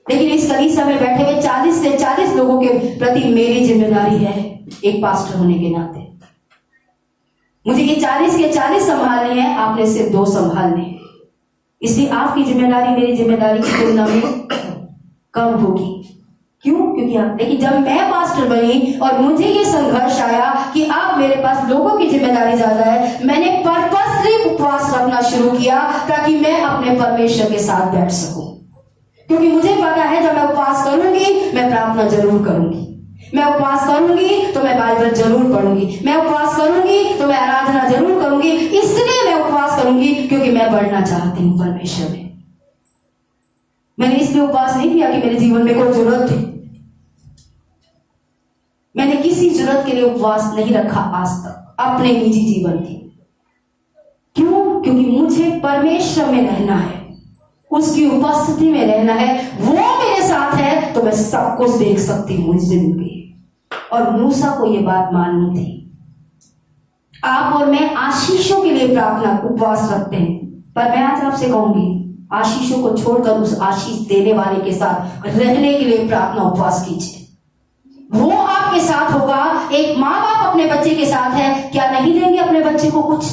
Speaker 1: लेकिन इस कलीसिया में बैठे हुए 40 से 40 लोगों के प्रति मेरी जिम्मेदारी है एक पास्टर होने के नाते। मुझे ये 40 के 40 संभालने हैं, आपने सिर्फ 2 संभालने हैं। इसलिए आपकी जिम्मेदारी मेरी जिम्मेदारी की तुलना में कम होगी। क्यों? क्योंकि आप, लेकिन जब मैं पास्टर बनी और मुझे ये संघर्ष आया कि अब मेरे पास लोगों की जिम्मेदारी ज्यादा है, मैंने पर्पसली उपवास रखना शुरू किया ताकि मैं अपने परमेश्वर के साथ बैठ सकूं। क्योंकि मुझे पता है जब मैं उपवास करूंगी मैं प्रार्थना जरूर करूंगी, मैं उपवास करूंगी तो मैं बाइबल जरूर पढ़ूंगी, मैं उपवास करूंगी तो मैं आराधना जरूर करूंगी। इसलिए मैं उपवास करूंगी क्योंकि मैं बढ़ना चाहती हूं परमेश्वर में। मैंने इसलिए उपवास नहीं किया कि मेरे जीवन में कोई जरूरत थी। मैंने किसी जरूरत के लिए उपवास नहीं रखा आज तक अपने निजी जीवन की। क्यों? क्योंकि मुझे परमेश्वर में रहना है, उसकी उपस्थिति में रहना है। वो मेरे साथ है तो मैं सब कुछ देख सकती हूँ इस जिंदगी। और मूसा को ये बात मालूम थी। आप और मैं आशीषों के लिए प्रार्थना उपवास रखते हैं, पर मैं आज आपसे कहूंगी आशीषों को छोड़कर उस आशीष देने वाले के साथ रहने के लिए प्रार्थना उपवास कीजिए। वो आपके साथ होगा। एक माँ बाप अपने बच्चे के साथ है, क्या नहीं देंगे अपने बच्चे को कुछ?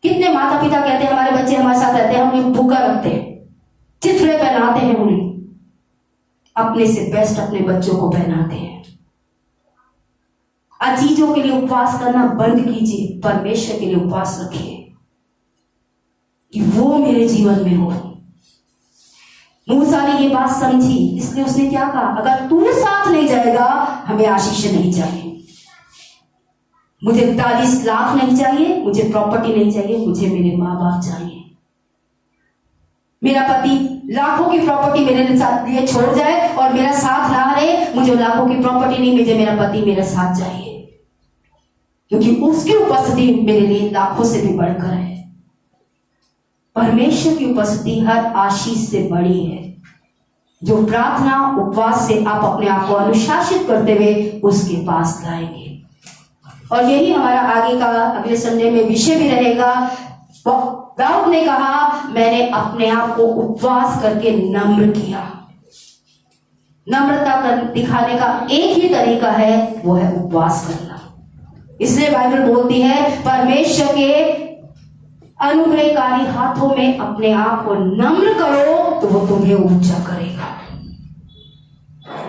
Speaker 1: कितने माता पिता कहते हैं हमारे बच्चे हमारे साथ रहते हैं, हम उन्हें भूखा रखते हैं, चिथड़े पहनाते हैं, उन्हें अपने से बेस्ट अपने बच्चों को पहनाते हैं। अचीजों के लिए उपवास करना बंद कीजिए, परमेश्वर के लिए उपवास रखिए कि वो मेरे जीवन में हो। मूसा ने ये बात समझी, इसलिए उसने क्या कहा, अगर तू साथ नहीं जाएगा हमें आशीष नहीं चाहिए। मुझे 40 लाख नहीं चाहिए, मुझे प्रॉपर्टी नहीं चाहिए, मुझे मेरे माँ बाप चाहिए। मेरा पति लाखों की प्रॉपर्टी मेरे साथ लिए छोड़ जाए और मेरा साथ ना रहे, मुझे लाखों की प्रॉपर्टी नहीं, मुझे मेरा पति मेरे साथ चाहिए, क्योंकि उसकी उपस्थिति मेरे लिए लाखों से भी बढ़कर है। परमेश्वर की उपस्थिति हर आशीष से बड़ी है। जो प्रार्थना उपवास से आप अपने आप को अनुशासित करते हुए उसके पास लाएंगे। और यही हमारा आगे का अगले संडे में विषय भी रहेगा। दाऊद ने कहा, मैंने अपने आप को उपवास करके नम्र किया। नम्रता कर दिखाने का एक ही तरीका है, वो है उपवास करना। इसलिए बाइबल बोलती है, परमेश्वर के अनुग्रहकारी हाथों में अपने आप को नम्र करो तो वो तुम्हें ऊंचा करेगा।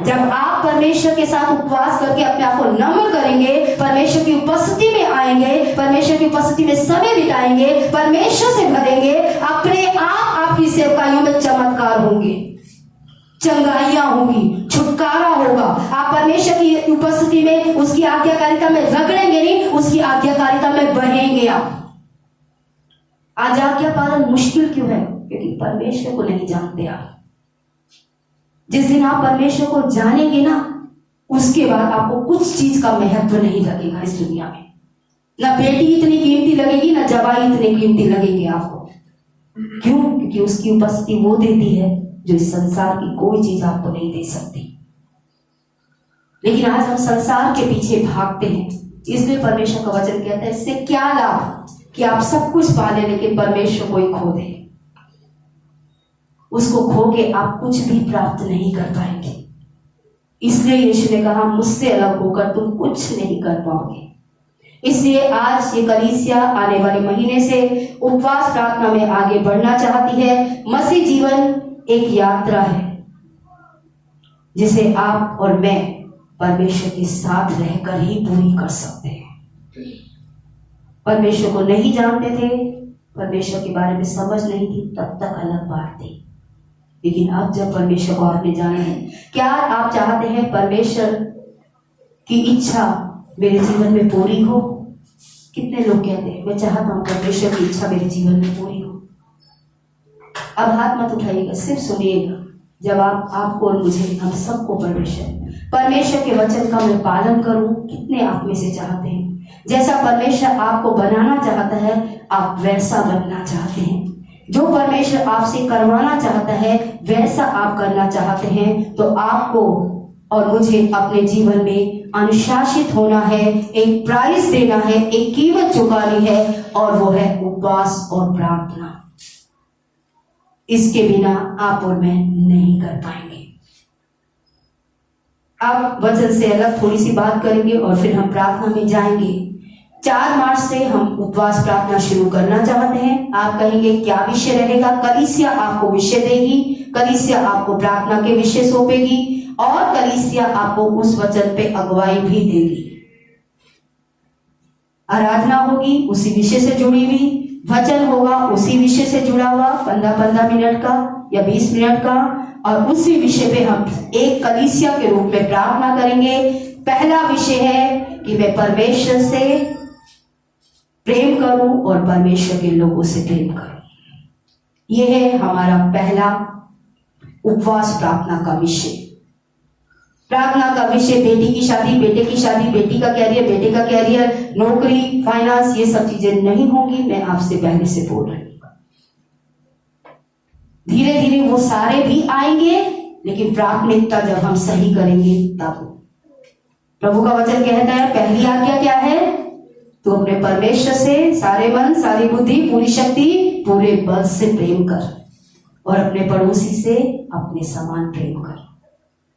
Speaker 1: जब आप परमेश्वर के साथ उपवास करके अपने आप को नम्र करेंगे, परमेश्वर की उपस्थिति में आएंगे, परमेश्वर की उपस्थिति में समय बिताएंगे, परमेश्वर से भरेंगे, अपने आप आपकी सेवकाइयों में चमत्कार होंगे, चंगाइयां होंगी, छुटकारा होगा। आप परमेश्वर की उपस्थिति में उसकी आज्ञाकारिता में रगड़ेंगे नहीं, उसकी आज्ञाकारिता में बहेंगे आप। आज आज्ञा पालन मुश्किल क्यों है? क्योंकि परमेश्वर को नहीं जानते आप। जिस दिन आप परमेश्वर को जानेंगे ना, उसके बाद आपको कुछ चीज का महत्व नहीं लगेगा इस दुनिया में। ना बेटी इतनी कीमती लगेगी, ना जवाई इतनी कीमती लगेगी आपको। क्यों? क्योंकि उसकी उपस्थिति वो देती है जो इस संसार की कोई चीज आपको नहीं दे सकती। लेकिन आज हम संसार के पीछे भागते हैं, इसलिए परमेश्वर का वचन कहता है इससे क्या लाभ कि आप सब कुछ पा लें लेकिन परमेश्वर को ही खो दें। उसको खो के आप कुछ भी प्राप्त नहीं कर पाएंगे। इसलिए यीशु ने कहा मुझसे अलग होकर तुम कुछ नहीं कर पाओगे। इसलिए आज ये कलीसिया आने वाले महीने से उपवास प्रार्थना में आगे बढ़ना चाहती है। मसीह जीवन एक यात्रा है जिसे आप और मैं परमेश्वर के साथ रहकर ही पूरी कर सकते हैं। परमेश्वर को नहीं जानते थे, परमेश्वर के बारे में समझ नहीं थी, तब तक अलग बात थी। लेकिन अब जब परमेश्वर को आपने जाना है, क्या आप चाहते हैं परमेश्वर की इच्छा मेरे जीवन में पूरी हो? कितने लोग कहते हैं मैं चाहता हूं परमेश्वर की इच्छा मेरे जीवन में पूरी हो। अब हाथ मत उठाइएगा, सिर्फ सुनिएगा। जब आपको और मुझे, हम सबको परमेश्वर के वचन का मैं पालन करूं, कितने आप में से चाहते हैं? जैसा परमेश्वर आपको बनाना चाहता है आप वैसा बनना चाहते हैं। जो परमेश्वर आपसे करवाना चाहता है वैसा आप करना चाहते हैं, तो आपको और मुझे अपने जीवन में अनुशासित होना है, एक प्राइस देना है, एक कीमत चुकानी है, और वो है उपवास और प्रार्थना। इसके बिना आप और मैं नहीं कर पाएंगे। अब वचन से अलग थोड़ी सी बात करेंगे और फिर हम प्रार्थना में जाएंगे। 4 मार्च से हम उपवास प्रार्थना शुरू करना चाहते हैं। आप कहेंगे क्या विषय रहेगा? कलीसिया आपको विषय देगी, कलीसिया आपको प्रार्थना के विषय सौंपेगी और कलीसिया आपको उस वचन पे अगुवाई भी देगी। आराधना होगी उसी विषय से जुड़ी हुई, वचन होगा उसी विषय से जुड़ा हुआ 15-15 मिनट का या 20 मिनट का, और उसी विषय पे हम एक कलीसिया के रूप में प्रार्थना करेंगे। पहला विषय है कि मैं परमेश्वर से प्रेम करूं और परमेश्वर के लोगों से प्रेम करूं। यह है हमारा पहला उपवास प्रार्थना का विषय। प्रार्थना का विषय बेटी की शादी, बेटे की शादी, बेटी का कैरियर, बेटे का कैरियर, नौकरी, फाइनेंस, ये सब चीजें नहीं होंगी। मैं आपसे पहले से बोल रही हूं, धीरे धीरे वो सारे भी आएंगे, लेकिन प्राथमिकता जब हम सही करेंगे तब। प्रभु का वचन कहता है पहली आज्ञा क्या है? तो अपने परमेश्वर से सारे मन, सारी बुद्धि, पूरी शक्ति, पूरे बल से प्रेम कर, और अपने पड़ोसी से अपने समान प्रेम कर।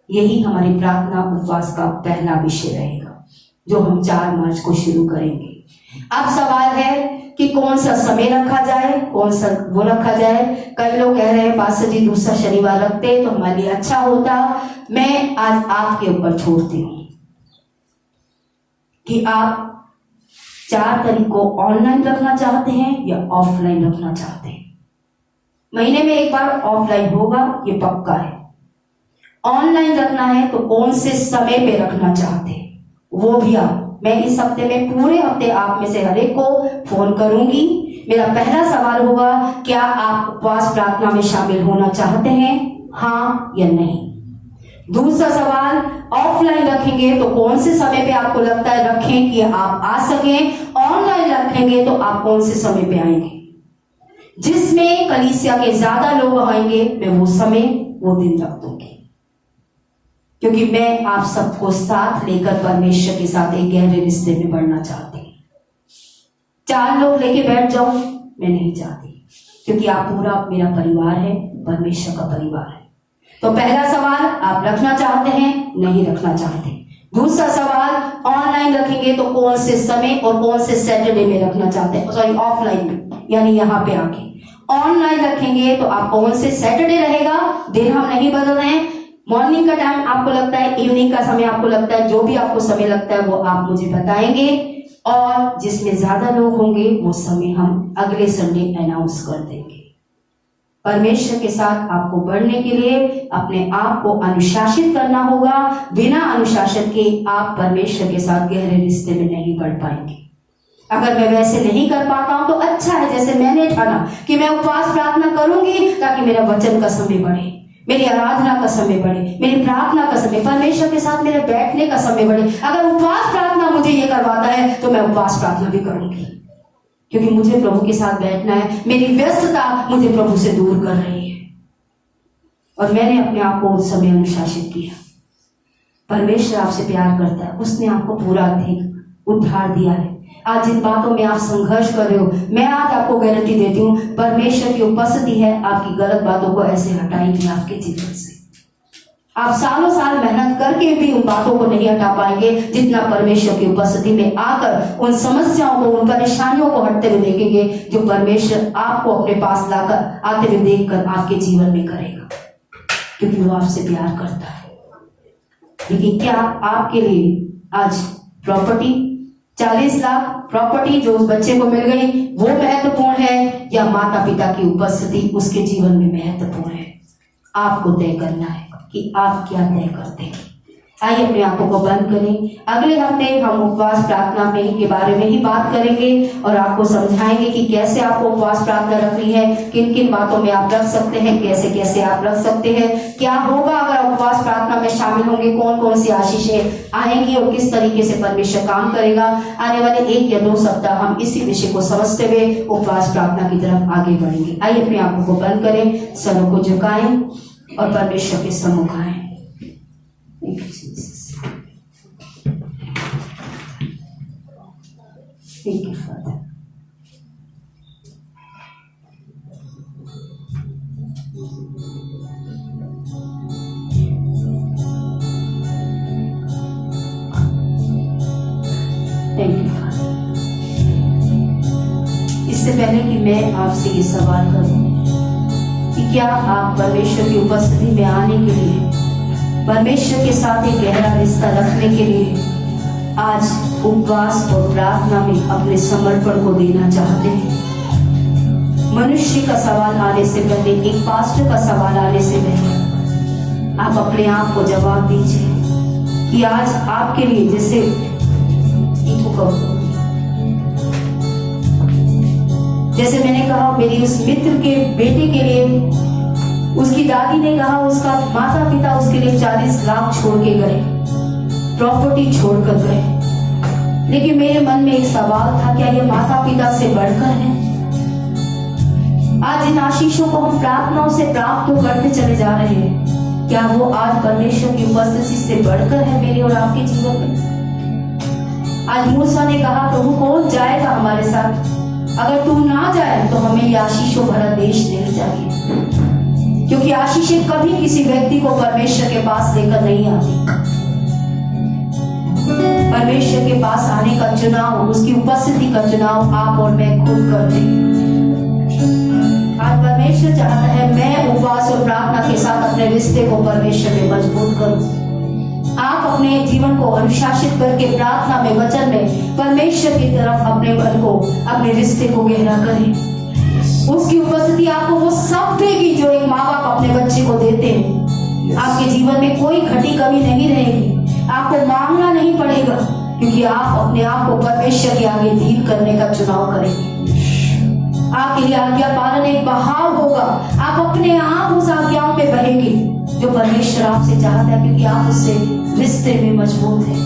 Speaker 1: यही हमारी प्रार्थना उपवास का पहला विषय रहेगा जो हम 4 मार्च को शुरू करेंगे। अब सवाल है कि कौन सा समय रखा जाए, कौन सा वो रखा जाए। कई लोग कह रहे हैं पास्टर जी दूसरा शनिवार रखते तो हमारे लिए अच्छा होता। मैं आज आपके ऊपर छोड़ती हूं कि आप 4 तारीख को ऑनलाइन रखना चाहते हैं या ऑफलाइन रखना चाहते हैं। महीने में एक बार ऑफलाइन होगा, ये पक्का है। ऑनलाइन रखना है तो कौन से समय पे रखना चाहते हैं वो भी आप, मैं इस हफ्ते में पूरे हफ्ते आप में से हर एक को फोन करूंगी। मेरा पहला सवाल होगा क्या आप उपवास प्रार्थना में शामिल होना चाहते हैं, हाँ या नहीं। दूसरा सवाल ऑफलाइन रखेंगे तो कौन से समय पे आपको लगता है रखें कि आप आ सकें। ऑनलाइन रखेंगे तो आप कौन से समय पे आएंगे जिसमें कलीसिया के ज्यादा लोग आएंगे। मैं वो समय वो दिन रख दूंगी, क्योंकि मैं आप सबको साथ लेकर परमेश्वर के साथ एक गहरे रिश्ते में बढ़ना चाहती हूँ। 4 लोग लेके बैठ जाऊं मैं नहीं चाहती, क्योंकि आप पूरा मेरा परिवार है, परमेश्वर का परिवार है। तो पहला सवाल आप रखना चाहते हैं, नहीं रखना चाहते। दूसरा सवाल ऑनलाइन रखेंगे तो कौन से समय और कौन से सैटरडे में रखना चाहते हैं, सॉरी ऑफलाइन में, यानी यहाँ पे आके। ऑनलाइन रखेंगे तो आप कौन से सैटरडे रहेगा, दिन हम नहीं बदल रहे हैं। मॉर्निंग का टाइम आपको लगता है, इवनिंग का समय आपको लगता है, जो भी आपको समय लगता है वो आप मुझे बताएंगे, और जिसमें ज्यादा लोग होंगे वो समय हम अगले संडे अनाउंस कर देंगे। परमेश्वर के साथ आपको बढ़ने के लिए अपने आप को अनुशासित करना होगा। बिना अनुशासन के आप परमेश्वर के साथ गहरे रिश्ते में नहीं बढ़ पाएंगे। अगर मैं वैसे नहीं कर पाता हूं तो अच्छा है, जैसे मैंने ठाना कि मैं उपवास प्रार्थना करूंगी ताकि मेरा वचन का समय बढ़े, मेरी आराधना का समय बढ़े, मेरी प्रार्थना का समय, परमेश्वर के साथ मेरे बैठने का समय बढ़े। अगर उपवास प्रार्थना मुझे ये करवाता है तो मैं उपवास प्रार्थना भी करूंगी, क्योंकि मुझे प्रभु के साथ बैठना है। मेरी व्यस्तता मुझे प्रभु से दूर कर रही है और मैंने अपने आप को उस समय अनुशासित किया। परमेश्वर आपसे प्यार करता है, उसने आपको पूरा अधिक उद्धार दिया है। आज जिन बातों में आप संघर्ष कर रहे हो, मैं आज आपको गारंटी देती हूँ, परमेश्वर की उपस्थिति है आपकी गलत बातों को ऐसे हटाएगी आपके जीवन से। आप सालों साल मेहनत करके भी उन बातों को नहीं हटा पाएंगे जितना परमेश्वर की उपस्थिति में आकर उन समस्याओं को, उन परेशानियों को हटते हुए देखेंगे, जो परमेश्वर आपको अपने पास लाकर आते हुए देखकर आपके जीवन में करेगा, क्योंकि वो आपसे प्यार करता है। लेकिन क्या आपके लिए आज प्रॉपर्टी, 40 लाख प्रॉपर्टी जो उस बच्चे को मिल गई, वो महत्वपूर्ण है, या माता पिता की उपस्थिति उसके जीवन में महत्वपूर्ण है? आपको तय करना है कि आप क्या तय करते हैं। आइए अपने आंखों को बंद करें। अगले हफ्ते हम उपवास प्रार्थना में के बारे में ही बात करेंगे और आपको समझाएंगे कि कैसे आपको उपवास प्रार्थना रखनी है, किन किन बातों में आप रख सकते हैं, कैसे कैसे आप रख सकते हैं, क्या होगा अगर उपवास प्रार्थना में शामिल होंगे, कौन कौन सी आशीषें आएंगी और किस तरीके से परमेश्वर काम करेगा। आने वाले 1 या 2 सप्ताह हम इसी विषय को समझते हुए उपवास प्रार्थना की तरफ आगे बढ़ेंगे। आइए अपने आंखों को बंद करें, सरों को झुकाएं और परमेश्वर के सम्मुख आएं। Thank you, Jesus. Thank you, Father. Thank you, Father. इससे पहले कि मैं आपसे ये सवाल करूं कि क्या आप परमेश्वर की उपस्थिति में आने के लिए, परमेश्वर के साथ एक गहरा रिश्ता रखने के लिए आज उपवास और प्रार्थना में अपने समर्पण को देना चाहते हैं? मनुष्य का सवाल आने से पहले, एक पास्टर का सवाल आने से पहले आप अपने आप को जवाब दीजिए कि आज आपके लिए, जैसे मैंने कहा, मेरी उस मित्र के बेटे के लिए उसकी दादी ने कहा, उसका माता पिता उसके लिए 40 लाख छोड़ के गए, प्रॉपर्टी छोड़कर गए। लेकिन मेरे मन में एक सवाल था, क्या ये माता पिता से बढ़कर है? आज इन आशीषों को हम प्रार्थनाओं से प्राप्त तो करते चले जा रहे हैं, क्या वो आज परमेश्वर की उपस्थिति से बढ़कर है मेरे और आपके जीवन में? आज मूसा ने कहा, प्रभु कौन जाएगा हमारे साथ? अगर तू ना जाए तो हमें ये आशीषों भरा देश नहीं चाहिए, क्योंकि आशीषें कभी किसी व्यक्ति को परमेश्वर के पास लेकर नहीं आती। परमेश्वर के पास आने का चुनाव, उसकी उपस्थिति का चुनाव आप और मैं खुद करते हैं। आज परमेश्वर चाहता है मैं उपवास और प्रार्थना के साथ अपने रिश्ते को परमेश्वर में मजबूत करूं। आप अपने जीवन को अनुशासित करके प्रार्थना में, वचन में परमेश्वर की तरफ अपने मन को, अपने रिश्ते को गहरा करें। उसकी उपस्थिति आपको वो सब देगी जो एक माँ बाप अपने बच्चे को देते हैं। आपके जीवन में कोई घटी कमी नहीं रहेगी, आपको मांगना नहीं पड़ेगा, क्योंकि आप अपने आप को परमेश्वर के आगे दीन करने का चुनाव करेंगे। आपके लिए आज्ञा पालन एक बहाव होगा, आप अपने आप उस आज्ञाओं में बहेंगे जो परमेश्वर आपसे चाहता है, क्योंकि आप उससे रिश्ते में मजबूत हैं।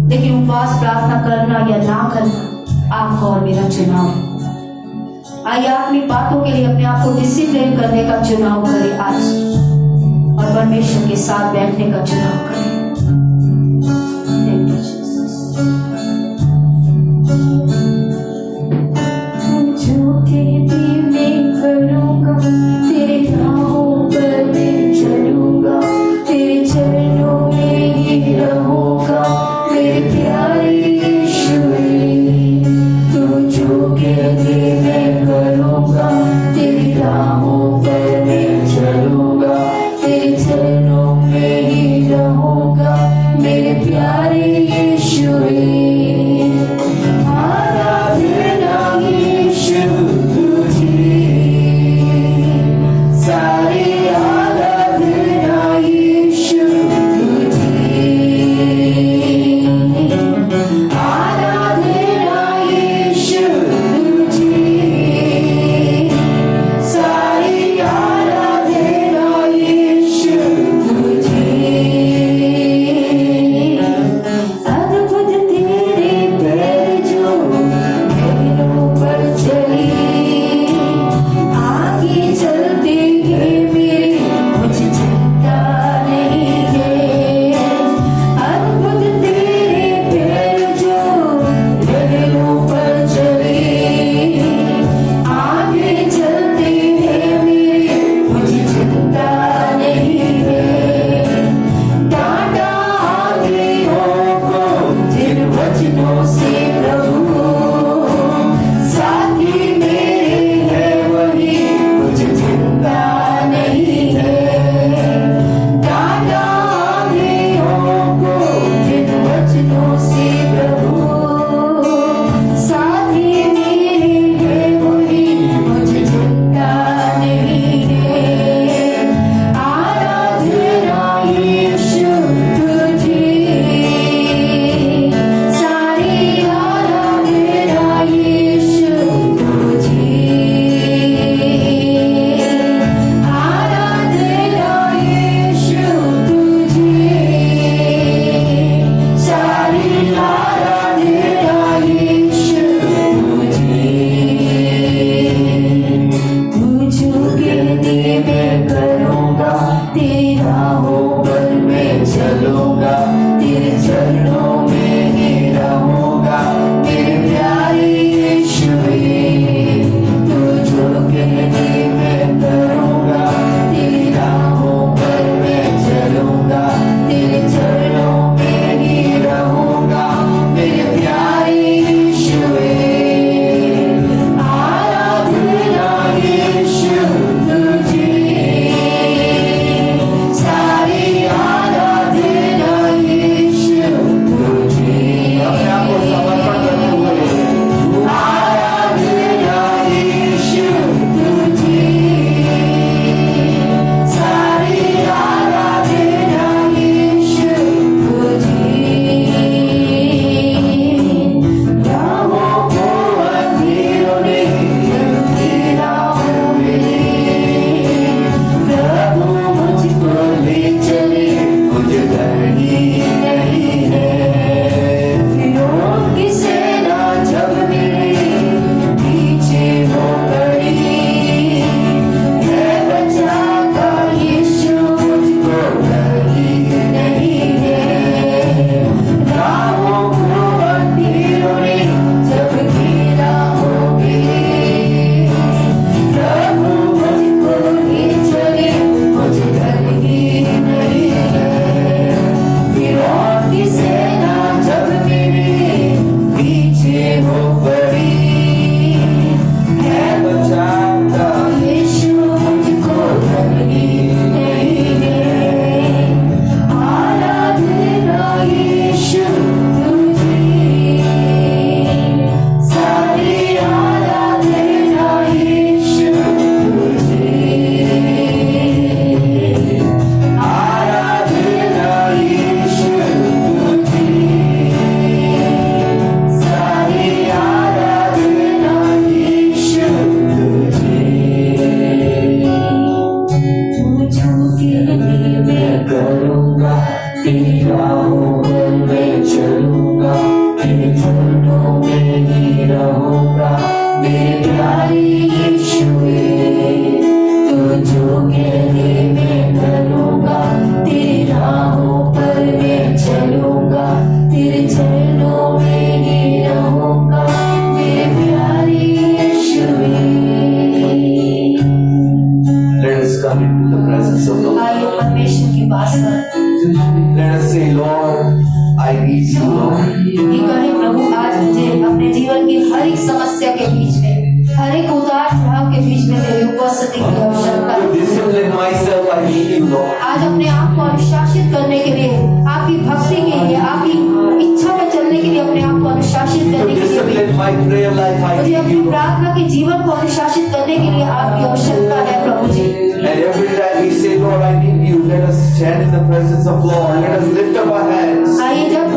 Speaker 1: लेकिन उपवास प्रार्थना करना या ना करना आपका और मेरा चुनाव है। आइए अपनी बातों के लिए अपने आप को डिसिप्लिन करने का चुनाव करें आज, और परमेश्वर के साथ बैठने का चुनाव करें। चरणों में ही रहूंगा मेरे प्यारे यीशुए तू जो कहती मैं करूंगा तेरी राहों पर मैं चलूंगा तेरे चरणों में ही रहूंगा मेरे प्यारे यीशुए आराधना यीशु तुझे सारी आराधना यीशु तुझे
Speaker 3: अपने आप को समर्पण करते हुए
Speaker 1: आराधना यीशु तुझे सारी आराधना यीशु तुझे राहों को अंधेरों ने जलती राहों में प्रभु मुझको ले चले मुझे डर ही नहीं है फिरौन की सेना जब मेरे पीछे हो खड़ी है बचाता यीशु मुझको डर ही नहीं है राहों को अंधेरों ने जब घेरा हो प्रभु मुझको ले चले मुझे डर ही नहीं है फिरौन की सेना जब मेरे पीछे हो पड़ी है बचाता यीशु मुझको डर ही नहीं है आराधना यीशु तुझे सारी आराधना यीशु तुझे आराधना यीशु तुझे सारी आराधना यीशु तुझे तुझो के लिए मैं करूंगा तेरी राहों पर मैं चलूंगा तेरे चरणों में ही रहूंगा मेरे प्यारे यीशुए तुझो के लिए मैं करूंगा तेरी राहों पर मैं चलूंगा तेरे चरणों में ही रहूंगा मेरे प्यारे यीशुए
Speaker 3: let us come into the presence of the Lord.
Speaker 1: आइए परमेश्वर के पास आएं।
Speaker 3: Let us say, Lord, I need you, Lord.
Speaker 1: ये कहे प्रभु आज मुझे अपने जीवन की हर एक समस्या के बीच में हर एक उतार चढ़ाव के बीच में तेरी उपस्थिति की आवश्यकता
Speaker 3: To
Speaker 1: है
Speaker 3: discipline myself, I need you, Lord.
Speaker 1: आज अपने आप को अनुशासित करने के लिए आपकी भक्ति के लिए आपकी इच्छा में चलने के लिए अपने आप को अनुशासित
Speaker 3: To
Speaker 1: करने के लिए
Speaker 3: discipline my prayer life, I
Speaker 1: मुझे
Speaker 3: need
Speaker 1: अपनी
Speaker 3: you, Lord.
Speaker 1: प्रार्थना के जीवन को अनुशासित करने के लिए आपकी आवश्यकता है प्रभु जी
Speaker 3: And every time we say, Lord, I need you, let us stand in the presence of Lord. Let us lift up our hands.
Speaker 1: आइए जब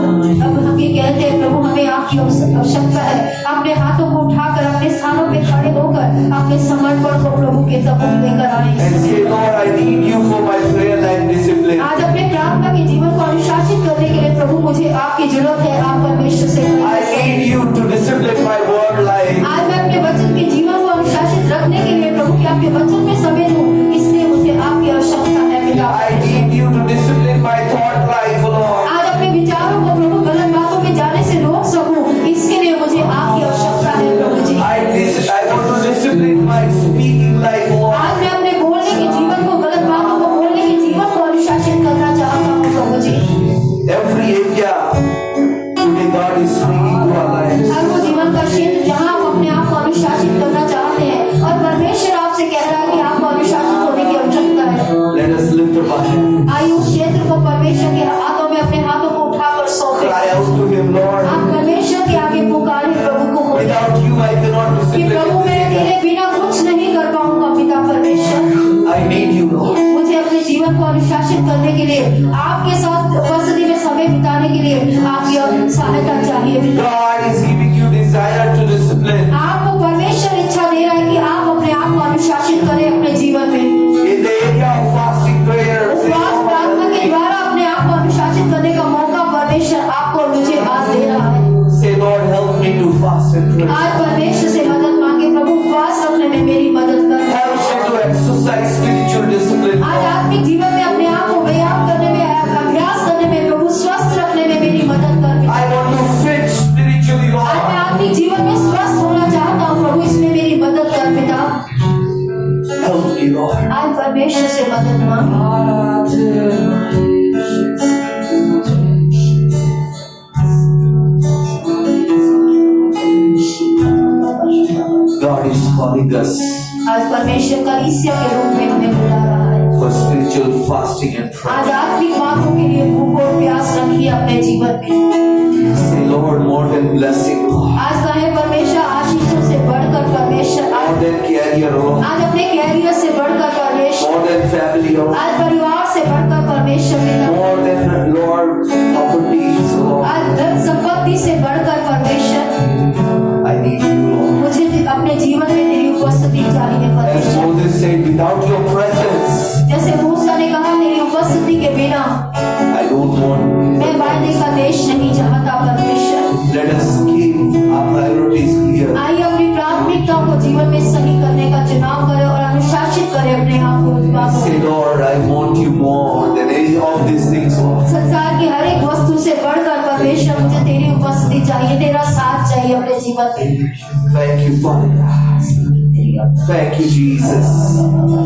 Speaker 1: अब हम ये कहते हैं प्रभु हमें आपकी आवश्यकता है अपने हाथों को उठाकर अपने स्थानों पे खड़े होकर अपने समर्पण को प्रभु के सबूत लेकर आए
Speaker 3: And say, Lord, I need you for my prayer life discipline.
Speaker 1: आज अपने प्रार्थना के जीवन को अनुशासित करने के लिए प्रभु मुझे आपकी जरूरत है आप परमेश्वर से
Speaker 3: I need you to discipline my word life.
Speaker 1: आज मैं अपने वचन के जीवन को अनुशासित रखने के लिए प्रभु के आपके वचन में समय दूं इसलिए मुझे आपकी आवश्यकता है पिता
Speaker 3: I need you to discipline my thought life, Lord.
Speaker 1: आज अपने विचारों को प्रभु गलत बातों में जाने से रोक सकूं इसके लिए मुझे आपकी आवश्यकता है प्रभु जी
Speaker 3: I want to discipline my speaking life, Lord.
Speaker 1: आज मैं अपने बोलने के जीवन को गलत बातों को बोलने के जीवन को अनुशासित करना चाहता हूँ प्रभु जी
Speaker 3: Every area today God is speaking to our lives.
Speaker 1: हर वो जीवन का क्षेत्र जहाँ हम अपने आप को अनुशासित करना चाहते हैं और परमेश्वर आपसे कह रहा है कि आपको अनुशासित होने की आवश्यकता है
Speaker 3: Let us lift up our hands.
Speaker 1: आइए उस क्षेत्र को परमेश्वर के हाथों में अपने हाथों को उठाकर सौंपे
Speaker 3: Cry out to Him, Lord.
Speaker 1: आप परमेश्वर के आगे पुकारे प्रभु को
Speaker 3: Without you, I cannot
Speaker 1: कि
Speaker 3: discipline
Speaker 1: प्रभु
Speaker 3: this
Speaker 1: मैं
Speaker 3: area.
Speaker 1: तेरे बिना कुछ नहीं कर पाऊंगा पिता परमेश्वर
Speaker 3: I need you, Lord.
Speaker 1: मुझे अपने जीवन को अनुशासित करने के लिए आपके साथ उपस्थिति में समय बिताने के लिए आपकी सहायता चाहिए पिता
Speaker 3: God is giving you desire to discipline.
Speaker 1: आपको परमेश्वर इच्छा दे रहा है कि आप अपने आप को अनुशासित करें अपने जीवन में
Speaker 3: In the area of fasting prayer, say,
Speaker 1: उपवास
Speaker 3: Lord,
Speaker 1: प्रार्थना के
Speaker 3: help me.
Speaker 1: द्वारा अपने आप को अनुशासित करने का मौका परमेश्वर आपको और मुझे आज दे रहा है
Speaker 3: Say, Lord, help me to fast and pray.
Speaker 1: आज परमेश्वर से मदद मांगे प्रभु उपवास रखने में मेरी मदद कर
Speaker 3: Help me to exercise spiritual discipline.
Speaker 1: आज आत्मिक जीवन में अपने आप को व्यायाम करने में अभ्यास करने में प्रभु स्वस्थ रखने में मेरी मदद
Speaker 3: us
Speaker 1: आज परमेश्वर कलीसिया के रूप में हमें बुला रहा है।
Speaker 3: for spiritual fasting and prayer.
Speaker 1: आज आत्मिक बातों के लिए भूख और प्यास रखिए अपने जीवन में।
Speaker 3: Say, Lord, more than blessing, Lord.
Speaker 1: आज कहे परमेश्वर आशीषों से बढ़कर परमेश्वर
Speaker 3: More than career, Lord.
Speaker 1: आज अपने कैरियर से बढ़कर परमेश्वर
Speaker 3: More than family, Lord.
Speaker 1: आज परिवार से बढ़कर परमेश्वर पिता
Speaker 3: More than, Lord, properties, Lord.
Speaker 1: आज धन संपत्ति से बढ़कर परमेश्वर
Speaker 3: I need you, Lord.
Speaker 1: मुझे अपने जीवन में तेरी उपस्थिति चाहिए
Speaker 3: As
Speaker 1: परमेश्वर।
Speaker 3: Moses said, without your presence,
Speaker 1: जैसे मूसा ने कहा तेरी उपस्थिति के बिना
Speaker 3: I don't want.
Speaker 1: मैं वायदे का देश नहीं चाहता परमेश्वर।
Speaker 3: Let us keep our priorities clear.
Speaker 1: आइए अपनी प्राथमिकता को जीवन में सही करने का चुनाव करें और अनुशासित करें अपने आप को उस बातों
Speaker 3: Say,
Speaker 1: में।
Speaker 3: Lord, I want you more than any of these things, Lord.
Speaker 1: संसार की हर एक वस्तु से बढ़कर परमेश्वर मुझे तेरी उपस्थिति चाहिए, तेरा साथ चाहिए अपने जीवन में।
Speaker 3: Thank you, Father. Thank you, Jesus.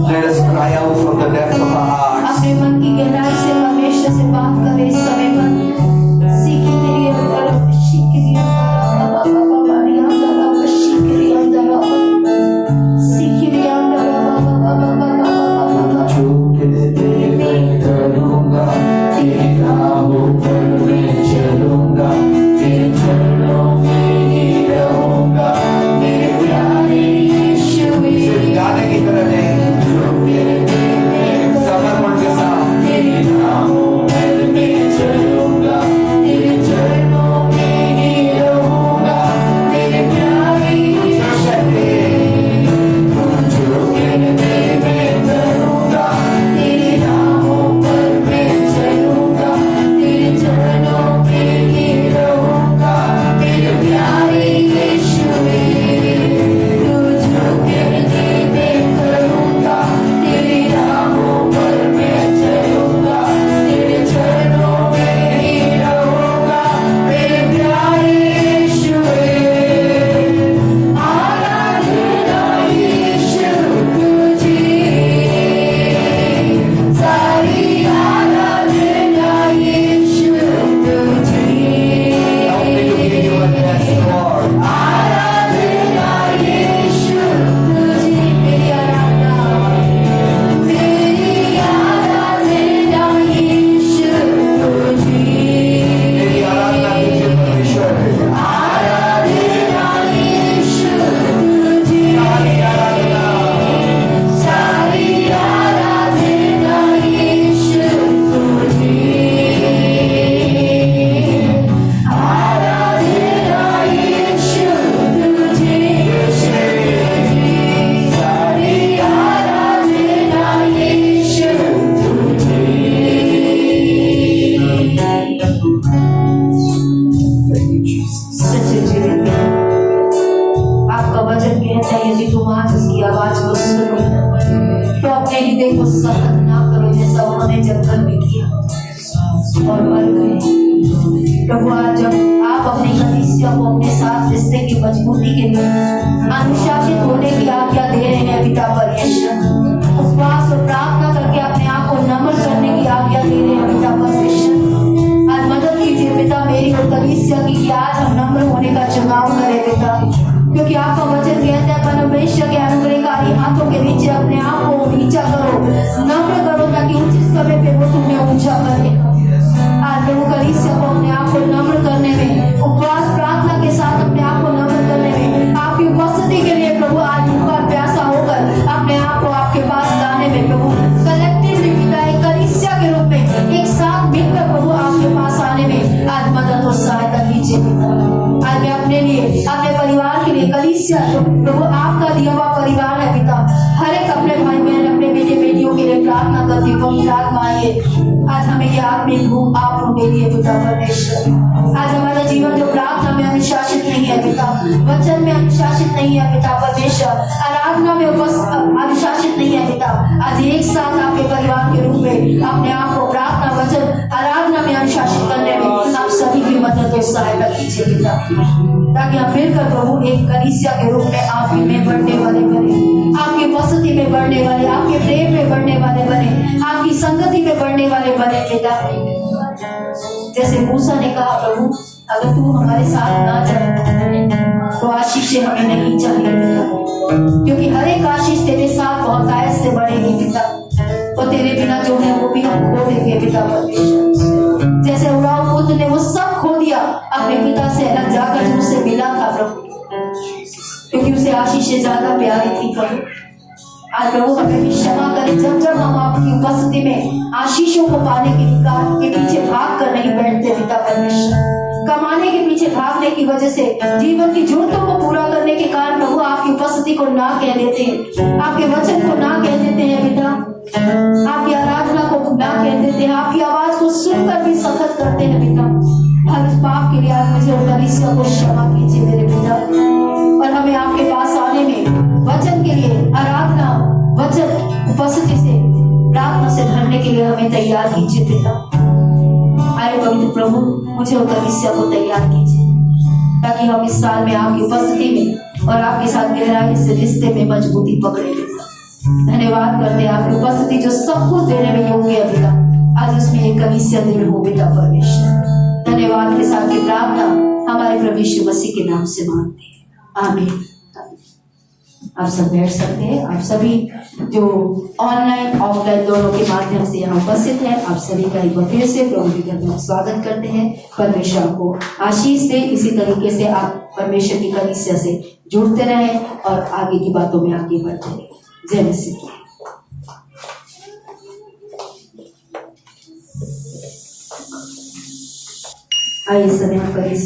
Speaker 3: Let us cry out from the depth of our hearts.
Speaker 1: अपने मन की गहराई से परमेश्वर से बात करें इस समय पर। सीखी तेरी अंदर, सीखी अंदर, सीखी अंदर, सीखी अंदर।
Speaker 3: जो कहते मैं करूँगा, तेरी राहों पर मैं चलूँगा, तेरे चरणों में ही रहूँगा, मेरे प्यारे यीशु। सिर्फ गाने की तरह नहीं, जो कहते मैं समर्पण के साथ तेरी राहों पर मैं चलूँगा, तेरे चरणों में ही रहूँगा, मेरे प्यारे यीशु। जो कहते मैं करूँगा, तेरी राहों पर मैं चलूँगा, तेरे चरणों में ही रहूँगा, मेरे प्यारे यीशु। तू जो कहते मैं करूँगा, तेरी राहों पर मैं चलूँगा, तेरे चरणों में ही रहूँगा, मेरे प्यारे यीशु। आराधना यीशु तुझे, सारी आराधना यीशु तुझे। आराधना यीशु तुझे, मेरी आराधना, तेरी आराधना यीशु तुझे। आराधना यीशु तुझे, सारी आराधना यीशु तुझे। आराधना यीशु तुझे, सारी आराधना यीशु तुझे। Thank you, Jesus.
Speaker 1: सच्चे जीवन में आपका वचन कहता है यदि तुम आज उसकी आवाज को सुनो तो अपने हृदय को सख्त ना करो जैसा उन्होंने जंगल में किया और मर गए। प्रभु आज जब आप अपनी कलीसिया को अपने साथ रिश्ते की मजबूती के लिए अनुशासित होने की आज्ञा दे रहे हैं पिता परमेश्वर, उपवास और प्रार्थना करके अपने आप को नम्र करने की आज्ञा दे रहे हैं पिता परमेश्वर। आज मदद कीजिए पिता मेरी और कलीसिया की कि आज हम नम्र होने का चुनाव करें पिता, क्योंकि आपका वचन कहता है परमेश्वर के अनुग्रहकारी हाथों के नीचे अपने आप को नीचा करो, नम्र करो ताकि उचित समय पे वो तुम्हें ऊंचा करे। आज प्रभु कलीसिया को अपने आप को नम्र करने में, उपवास प्रार्थना के साथ अपने आप को नम्र करने में, आपकी उपस्थिति के लिए प्रभु आज भूखा प्यासा होकर अपने आप को आपके पास लाने में प्रभु कलेक्टिवली पिता एक कलीसिया के रूप में एक साथ मिलकर प्रभु आपके पास आने में आज मदद और सहायता कीजिए पिता। आज मैं अपने लिए, अपने परिवार के लिए, कलीसिया जो प्रभु आपका दिया हुआ परिवार है पिता, हर एक अपने भाई बहन अपने बेटे बेटियों के लिए प्रार्थना करती हूँ। पवित्र आत्मा आइए, आज हमें ये आत्मिक भूख आप होने लिए पिता परमेश्वर। आज हमारा जीवन जो प्रार्थना में अनुशासित नहीं है पिता, वचन में अनुशासित नहीं है पिता परमेश्वर, आराधना में अनुशासित नहीं है पिता, आज एक साथ आपके परिवार के रूप में अपने आप को प्रार्थना वचन आराधना में अनुशासित करने में आप सभी की मदद और सहायता कीजिए पिता, ताकि हम मिलकर प्रभु एक कलीसिया के रूप में आपके में बढ़ने वाले बने, आपकी उपस्थिति में बढ़ने वाले, आपके प्रेम में बढ़ने वाले बने, आपकी संगति में बढ़ने वाले बने पिता। जैसे मूसा ने कहा प्रभु अगर तू हमारे साथ ना चल तो आशीष हमें नहीं चाहिए पिता, क्योंकि हर एक आशीष तेरे साथ बहुतायत से बढ़ेगी पिता, और तेरे बिना जो है वो भी हम खो देंगे पिता परमेश्वर। जैसे उड़ाऊ पुत्र ने वो सब खो दिया अपने पिता से अलग जाकर जो उससे मिला था प्रभु, क्योंकि उसे आशीष ज्यादा प्यारी थी प्रभु। आज प्रभु हमें भी क्षमा करें, जब जब हम आपकी उपस्थिति में आशीषों को पाने के पीछे भाग कर नहीं बैठते पिता परमेश्वर, कमाने के पीछे भागने की वजह से जीवन की जरूरतों को पूरा करने के कारण प्रभु आपकी उपस्थिति को ना कह देते हैं, आपके वचन को ना कह देते हैं पिता, आपकी आराधना को ना कह देते हैं, आपकी आवाज को सुनकर भी सखत करते हैं पिता। हर इस पाप के लिए आप मुझे और कलीसिया को क्षमा कीजिए मेरे पिता, और हमें आपके पास आने में वचन के लिए आराधना वचन उपस्थिति से प्रार्थना से भरने के लिए हमें तैयार कीजिए पिता। आए पवित्र प्रभु मुझे और कलीसिया को तैयार कीजिए, ताकि हम इस साल में आपकी उपस्थिति में और आपके साथ गहराई से रिश्ते में मजबूती पकड़े पिता। धन्यवाद करते हैं आपकी उपस्थिति जो सब कुछ देने में योग्य है पिता, आज उसमें एक कलीसिया दृढ़ हो पिता परमेश्वर। धन्यवाद के साथ की प्रार्थना हमारे प्रभु यीशु मसीह के नाम से मांगते हैं, आमीन। आप सब बैठ सकते हैं। आप सभी जो ऑनलाइन ऑफलाइन दोनों के माध्यम से यहाँ उपस्थित हैं, आप सभी का एक बार फिर से प्रभु के घर में स्वागत करते हैं। परमेश्वर को आशीष दे, इसी तरीके से आप परमेश्वर की कलीसिया से जुड़ते रहें और आगे की बातों में आगे बढ़ते रहें। जय मसीह। आइए समय कलीसिया